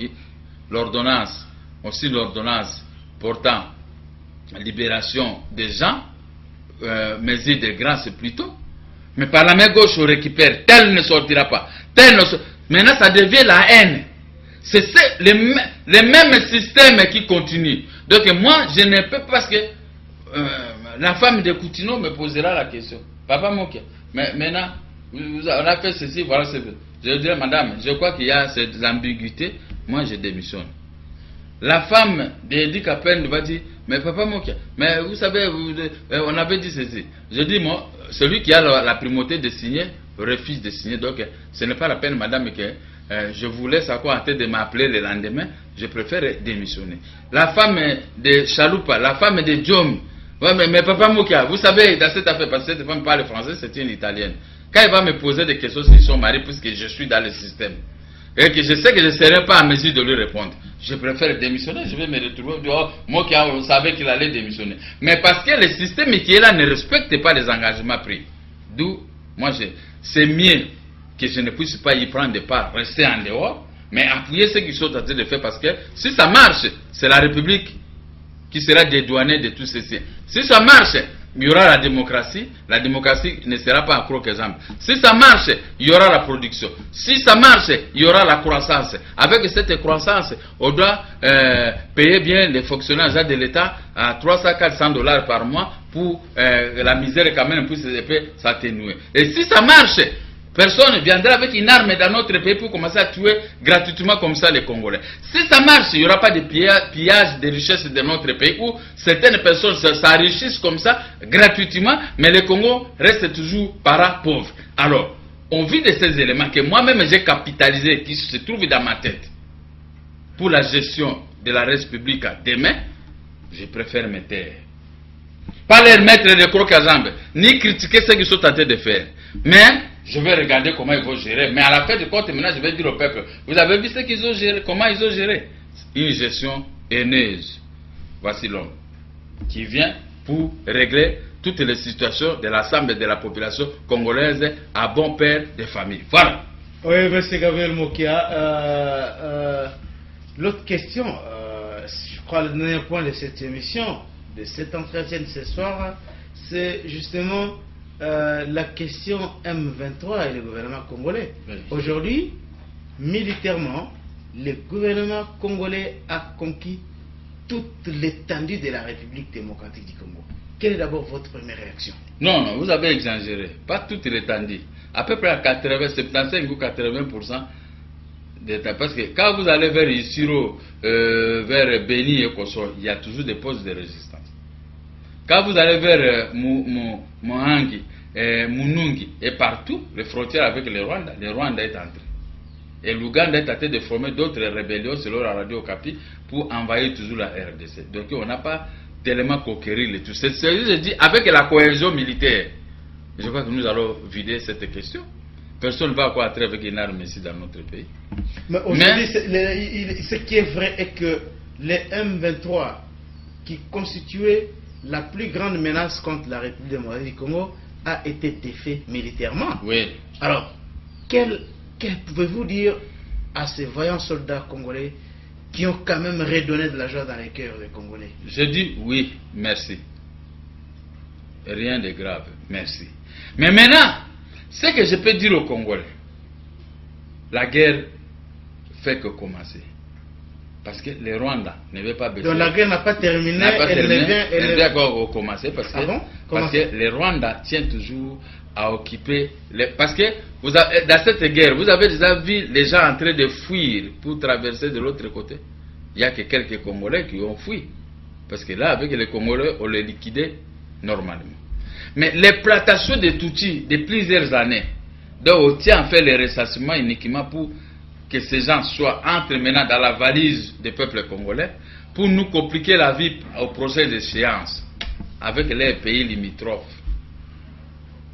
l'ordonnance, aussi l'ordonnance portant la libération des gens, mesure de grâce plutôt. Mais par la main gauche, on récupère. Tel ne sortira pas. Maintenant, ça devient la haine. C'est les mêmes systèmes qui continuent. Donc moi, je ne peux pas, parce que la femme de Coutinho me posera la question. Papa Mokia, mais maintenant, on a fait ceci, voilà. Je dirais, madame, je crois qu'il y a cette ambiguïté. Moi, je démissionne. La femme d'Edi Kapende va dire, mais papa Mokia, mais vous savez, on avait dit ceci. Je dis, moi, celui qui a la primauté de signer, refuse de signer. Donc, ce n'est pas la peine, madame, que je vous laisse à quoi en tête de m'appeler le lendemain. Je préfère démissionner. La femme de Chaloupa, la femme de Djom, ouais, mais papa Mokia, vous savez, dans cette affaire, parce que cette femme parle français, c'est une italienne. Quand elle va me poser des questions sur son mari, puisque je suis dans le système, et que je sais que je ne serai pas en mesure de lui répondre, je préfère démissionner. Je vais me retrouver dehors. Moi qui savais qu'il allait démissionner. Mais parce que le système qui est là ne respecte pas les engagements pris. D'où, moi, c'est mieux que je ne puisse pas y prendre de part, rester en dehors, mais appuyer ce qu'ils sont en train de faire, parce que si ça marche, c'est la République qui sera dédouanée de tout ceci. Si ça marche, il y aura la démocratie ne sera pas en croque-jambe. Si ça marche, il y aura la production. Si ça marche, il y aura la croissance. Avec cette croissance, on doit payer bien les fonctionnaires de l'État à 300-400 $ par mois pour la misère quand même puisse s'atténuer. Et si ça marche, personne ne viendra avec une arme dans notre pays pour commencer à tuer gratuitement comme ça les Congolais. Si ça marche, il n'y aura pas de pillage des richesses de notre pays où certaines personnes s'enrichissent comme ça gratuitement, mais le Congo reste toujours pauvre. Alors, on vit de ces éléments que moi-même j'ai capitalisé, qui se trouvent dans ma tête, pour la gestion de la République demain, je préfère me taire. Pas leur mettre les crocs à jambes, ni critiquer ce qu'ils sont tentés de faire. Mais je vais regarder comment ils vont gérer. Mais à la fin du compte, maintenant, je vais dire au peuple, vous avez vu ce qu'ils ont géré, comment ils ont géré? Une gestion haineuse. Voici l'homme qui vient pour régler toutes les situations de l'ensemble de la population congolaise à bon père de famille. Voilà. Oui, M. Gabriel Mokia. L'autre question, je crois le dernier point de cette émission, de cet entretien de ce soir, c'est justement la question M23 et le gouvernement congolais. Oui. Aujourd'hui, militairement, le gouvernement congolais a conquis toute l'étendue de la République démocratique du Congo. Quelle est d'abord votre première réaction? Non, vous avez exagéré. Pas toute l'étendue. À peu près à 80, 75 ou 80% d'État. Parce que quand vous allez vers Isiro, vers Beni et Koso, il y a toujours des postes de résistance. Quand vous allez vers Mohangi, Munungi et partout, les frontières avec le Rwanda est entré. Et l'Ouganda est en train de former d'autres rébellions selon la radio Okapi pour envahir toujours la RDC. Donc on n'a pas tellement conquéri le tout. C'est ce que je dis, avec la cohésion militaire. Je crois que nous allons vider cette question. Personne ne va encore entrer avec une arme ici dans notre pays. Mais aujourd'hui, ce qui est vrai est que les M23 qui constituaient la plus grande menace contre la République démocratique du Congo a été défait militairement. Oui. Alors, quel pouvez-vous dire à ces vaillants soldats congolais qui ont quand même redonné de la joie dans les cœurs des Congolais? Je dis oui, merci. Rien de grave, merci. Mais maintenant, ce que je peux dire aux Congolais, la guerre fait que commencer. Parce que le Rwanda ne veut pas baisser. Donc la guerre n'a pas terminé, elle vient encore commencer parce que le Rwanda tient toujours à occuper. Parce que dans cette guerre, vous avez déjà vu les gens en train de fuir pour traverser de l'autre côté. Il n'y a que quelques Congolais qui ont fui. Parce que là, avec les Congolais, on les liquidait normalement. Mais les plantations de Tutsi de plusieurs années, donc on tient à faire les ressassements uniquement pour que ces gens soient entre maintenant dans la valise des peuples congolais pour nous compliquer la vie au procès d'échéance avec les pays limitrophes.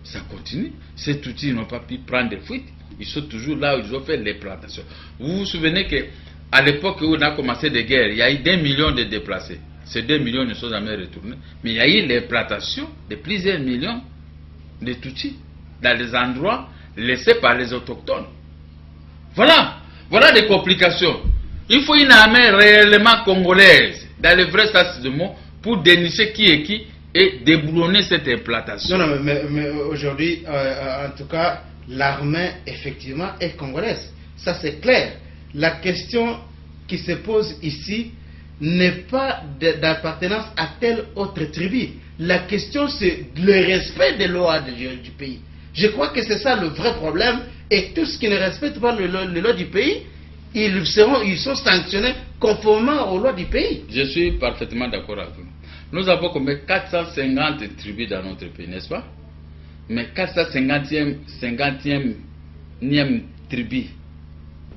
Ça continue. Ces Tutsis n'ont pas pu prendre de fuite. Ils sont toujours là où ils ont fait les plantations. Vous vous souvenez qu'à l'époque où on a commencé des guerres, il y a eu 2 millions de déplacés. Ces 2 millions ne sont jamais retournés. Mais il y a eu les plantations de plusieurs millions de Tutsis dans les endroits laissés par les autochtones. Voilà les complications. Il faut une armée réellement congolaise, dans le vrai sens du mot, pour dénicher qui est qui et déboulonner cette implantation. Non, mais aujourd'hui, en tout cas, l'armée, effectivement, est congolaise. Ça, c'est clair. La question qui se pose ici n'est pas d'appartenance à telle autre tribu. La question, c'est le respect des lois du pays. Je crois que c'est ça le vrai problème. Et tout ce qui ne respecte pas les lois du pays ils sont sanctionnés conformément aux lois du pays. Je suis parfaitement d'accord avec vous. Nous avons combien 450 tribus dans notre pays, n'est-ce pas? Mais 450e tribu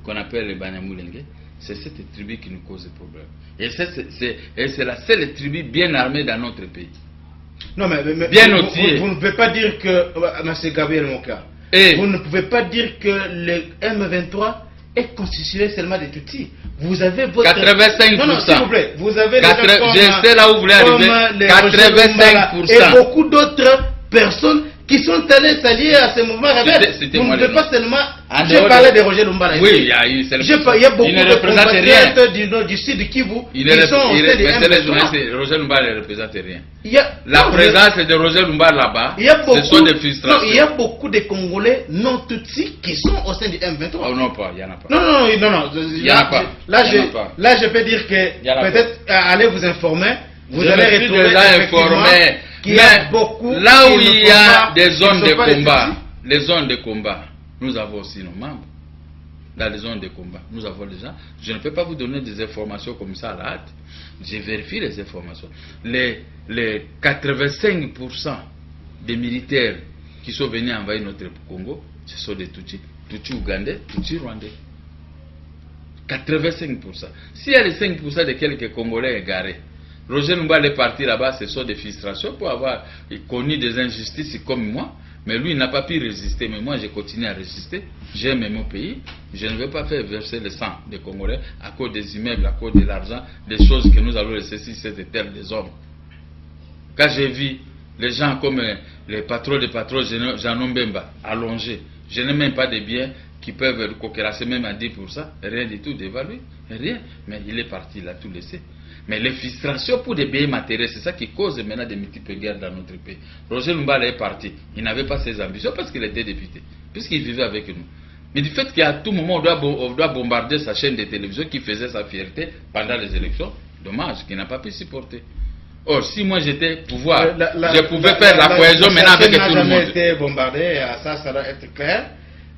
qu'on appelle les Banyamulenge, c'est cette tribu qui nous cause des problèmes. Et c'est la seule tribu bien armée dans notre pays. Non, mais bien outillée. Vous ne pouvez pas dire que, M. Gabriel Moka, vous ne pouvez pas dire que le M23 est constitué seulement des Tutsis. Vous avez votre... 85%. Non, s'il vous plaît. Vous avez je sais là où vous voulez arriver. 85%. Et beaucoup d'autres personnes qui sont allés s'allier à ce mouvement rebelle. Vous ne pouvez pas seulement... J'ai parlé de Roger Lumbala. Oui, il y a eu... Il y a beaucoup de compatriotes du sud Kivu qui sont au sein du M23. Roger Lumbala ne représente rien. La présence de Roger Lumbala là-bas, ce sont des frustrations. Il y a beaucoup de Congolais non tutsis qui sont au sein du M23. Oh non, pas, il n'y en a pas. Non. Il n'y en a pas. Là, je peux dire que peut-être allez vous informer. Vous allez retrouver informé. Qu'il y a beaucoup là où il y a des zones de combat, les zones de combat, nous avons aussi nos membres. Dans les zones de combat, nous avons des gens. Je ne peux pas vous donner des informations comme ça à la hâte. J'ai vérifié les informations. Les 85% des militaires qui sont venus envahir notre Congo, ce sont des Tutsis. Tutsis ougandais, Tutsis rwandais. 85%. S'il y a les 5% de quelques Congolais égarés, Roger Lumbala est parti là-bas, ce sont des frustrations pour avoir connu des injustices comme moi. Mais lui, il n'a pas pu résister. Mais moi, j'ai continué à résister. J'aime mon pays. Je ne veux pas faire verser le sang des Congolais à cause des immeubles, à cause de l'argent, des choses que nous allons laisser sur cette terre des hommes. Quand j'ai vu les gens comme les patrons des patrons, Jean Mbemba, allongés, je n'ai même pas de biens qui peuvent concurrencer même à 10%. Rien du tout d'évalué. Rien. Mais il est parti, il a tout laissé. Mais les frustrations pour des biens matériels, c'est ça qui cause maintenant des multiples guerres dans notre pays. Roger Lumbala est parti. Il n'avait pas ses ambitions parce qu'il était député, puisqu'il vivait avec nous. Mais du fait qu'à tout moment, on doit bombarder sa chaîne de télévision qui faisait sa fierté pendant les élections, dommage qu'il n'a pas pu supporter. Or, si moi j'étais pouvoir, je pouvais faire la cohésion maintenant avec tout le monde. n'a jamais été bombardé, ça doit être clair.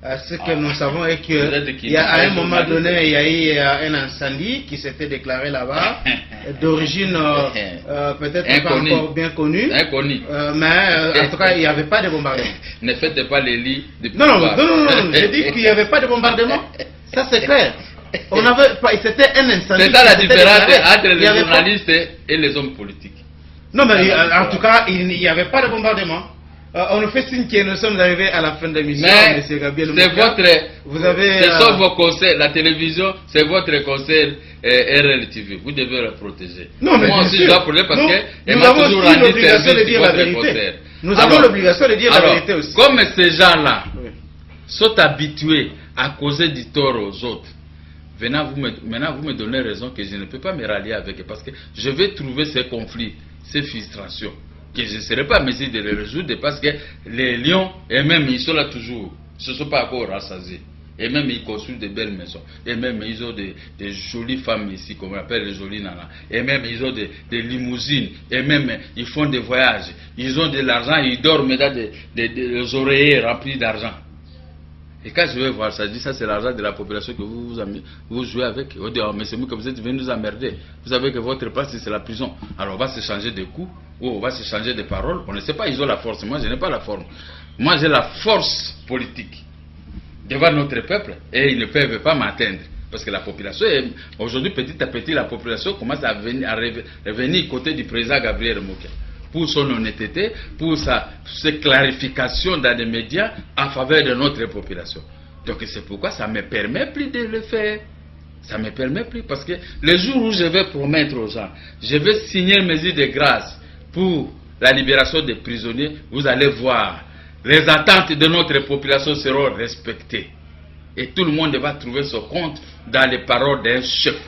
Ce que nous savons est qu'à un moment donné, il y a eu un incendie qui s'était déclaré là-bas, d'origine peut-être pas encore bien connue. Mais en tout cas, il n'y avait pas de bombardement. Ne faites pas les lits de pouvoir. Non, j'ai dit qu'il n'y avait pas de bombardement. Ça, c'est clair. C'était un incendie. C'est ça la différence entre les journalistes et les hommes politiques. Non, mais en tout cas, il n'y avait pas de bombardement. On nous fait signe que nous sommes arrivés à la fin de l'émission, M. Gabriel. C'est ce sont vos conseils, la télévision, c'est votre conseil RLTV. Vous devez le protéger. Non, mais moi aussi, je dois protéger parce que nous avons aussi l'obligation de dire la vérité. Nous avons l'obligation de dire la vérité aussi. Comme ces gens-là sont habitués à causer du tort aux autres, maintenant vous me donnez raison que je ne peux pas me rallier avec eux parce que je vais trouver ces conflits, ces frustrations, que je ne serai pas en mesure de les résoudre parce que les lions, et même ils sont là toujours, ils ne sont pas encore rassasiés. Et même ils construisent de belles maisons. Et même ils ont des jolies femmes ici, comme on appelle les jolies nanas. Et même ils ont des limousines. Et même ils font des voyages. Ils ont de l'argent, ils dorment dans des oreillers remplis d'argent. Et quand je vais voir ça, je dis ça c'est l'argent de la population que vous jouez avec. On dit, oh, mais c'est moi que vous êtes venu nous emmerder. Vous savez que votre place c'est la prison. Alors on va se changer de coups, ou on va se changer de paroles. On ne sait pas, ils ont la force. Moi je n'ai pas la force. Moi j'ai la force politique devant notre peuple et ils ne peuvent pas m'atteindre. Parce que la population, aujourd'hui petit à petit, la population commence à revenir côté du président Gabriel Moka. Pour son honnêteté, pour ses clarifications dans les médias en faveur de notre population. Donc c'est pourquoi ça ne me permet plus de le faire. Ça ne me permet plus parce que le jour où je vais promettre aux gens, je vais signer une mesure de grâce pour la libération des prisonniers, vous allez voir, les attentes de notre population seront respectées. Et tout le monde va trouver son compte dans les paroles d'un chef.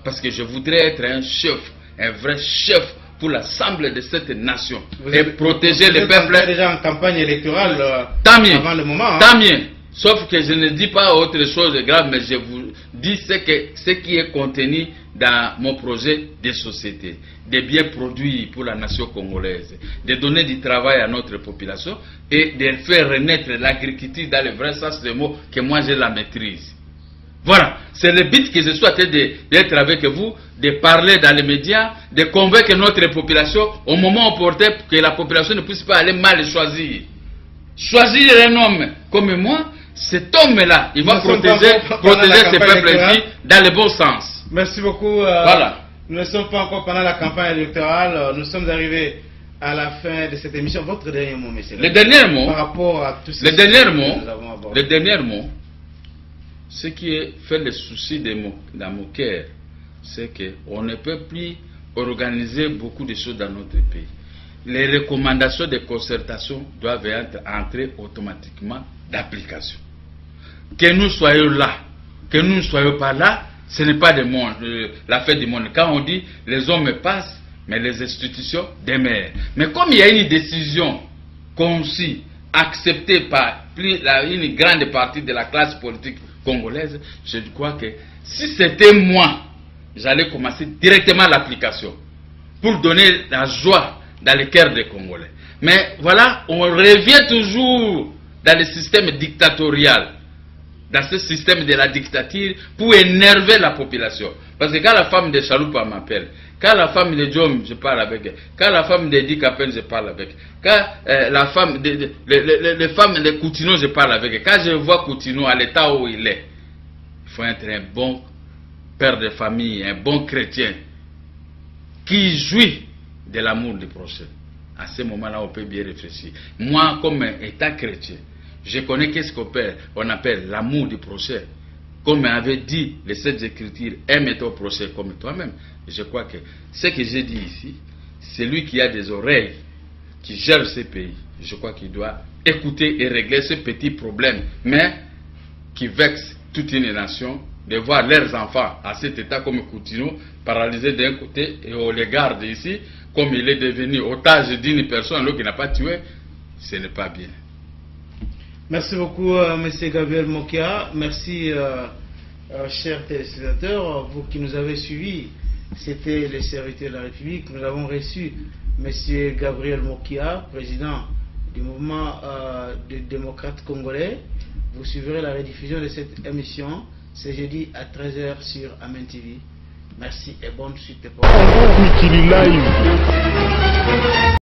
Parce que je voudrais être un chef, un vrai chef pour l'ensemble de cette nation. Et protéger le peuple. Vous êtes déjà en campagne électorale avant le moment. Tant mieux. Sauf que je ne dis pas autre chose de grave, mais je vous dis ce qui est contenu dans mon projet de société. De bien produits pour la nation congolaise. De donner du travail à notre population et de faire renaître l'agriculture dans le vrai sens des mots que moi j'ai la maîtrise. Voilà, c'est le but que je suis en train d'être avec vous, de parler dans les médias, de convaincre notre population au moment opportun pour que la population ne puisse pas aller mal choisir. Choisir un homme comme moi, cet homme-là, il va protéger ce peuple ici dans le bon sens. Merci beaucoup. Voilà. Nous ne sommes pas encore pendant la campagne électorale. Nous sommes arrivés à la fin de cette émission. Votre dernier mot, monsieur. Le dernier mot, par rapport à tout ce le dernier mot, ce qui fait le souci dans mon cœur, c'est qu'on ne peut plus organiser beaucoup de choses dans notre pays. Les recommandations de concertation doivent entrer automatiquement d'application. Que nous soyons là, que nous ne soyons pas là, ce n'est pas la fête du monde. Quand on dit les hommes passent, mais les institutions demeurent. Mais comme il y a une décision conçue, acceptée par une grande partie de la classe politique congolaise, je crois que si c'était moi, j'allais commencer directement l'application pour donner la joie dans le cœur des Congolais. Mais voilà, on revient toujours dans le système dictatorial, dans ce système de la dictature pour énerver la population. Parce que quand la femme de Chaloupa m'appelle, quand la femme de Djom, je parle avec elle, quand la femme de Dikapen, je parle avec elle, quand la femme les femmes de Coutinho, je parle avec elle, quand je vois Coutinho à l'état où il est, il faut être un bon père de famille, un bon chrétien qui jouit de l'amour du prochain. À ce moment-là, on peut bien réfléchir. Moi, comme état chrétien, je connais qu'est-ce qu'on appelle l'amour du prochain. Comme avait dit les Saintes Écritures, aime ton prochain comme toi-même. Je crois que ce que j'ai dit ici, c'est lui qui a des oreilles, qui gère ce pays. Je crois qu'il doit écouter et régler ce petit problème, mais qui vexe toute une nation, de voir leurs enfants à cet état comme Coutinho, paralysés d'un côté, et on les garde ici, comme il est devenu otage d'une personne, l'autre qui n'a pas tué, ce n'est pas bien. Merci beaucoup, M. Gabriel Mokia. Merci, chers téléspectateurs, vous qui nous avez suivis. C'était les serviteurs de la République. Nous avons reçu M. Gabriel Mokia, président du mouvement des démocrates congolais. Vous suivrez la rediffusion de cette émission ce jeudi à 13h sur Amen TV. Merci et bonne suite.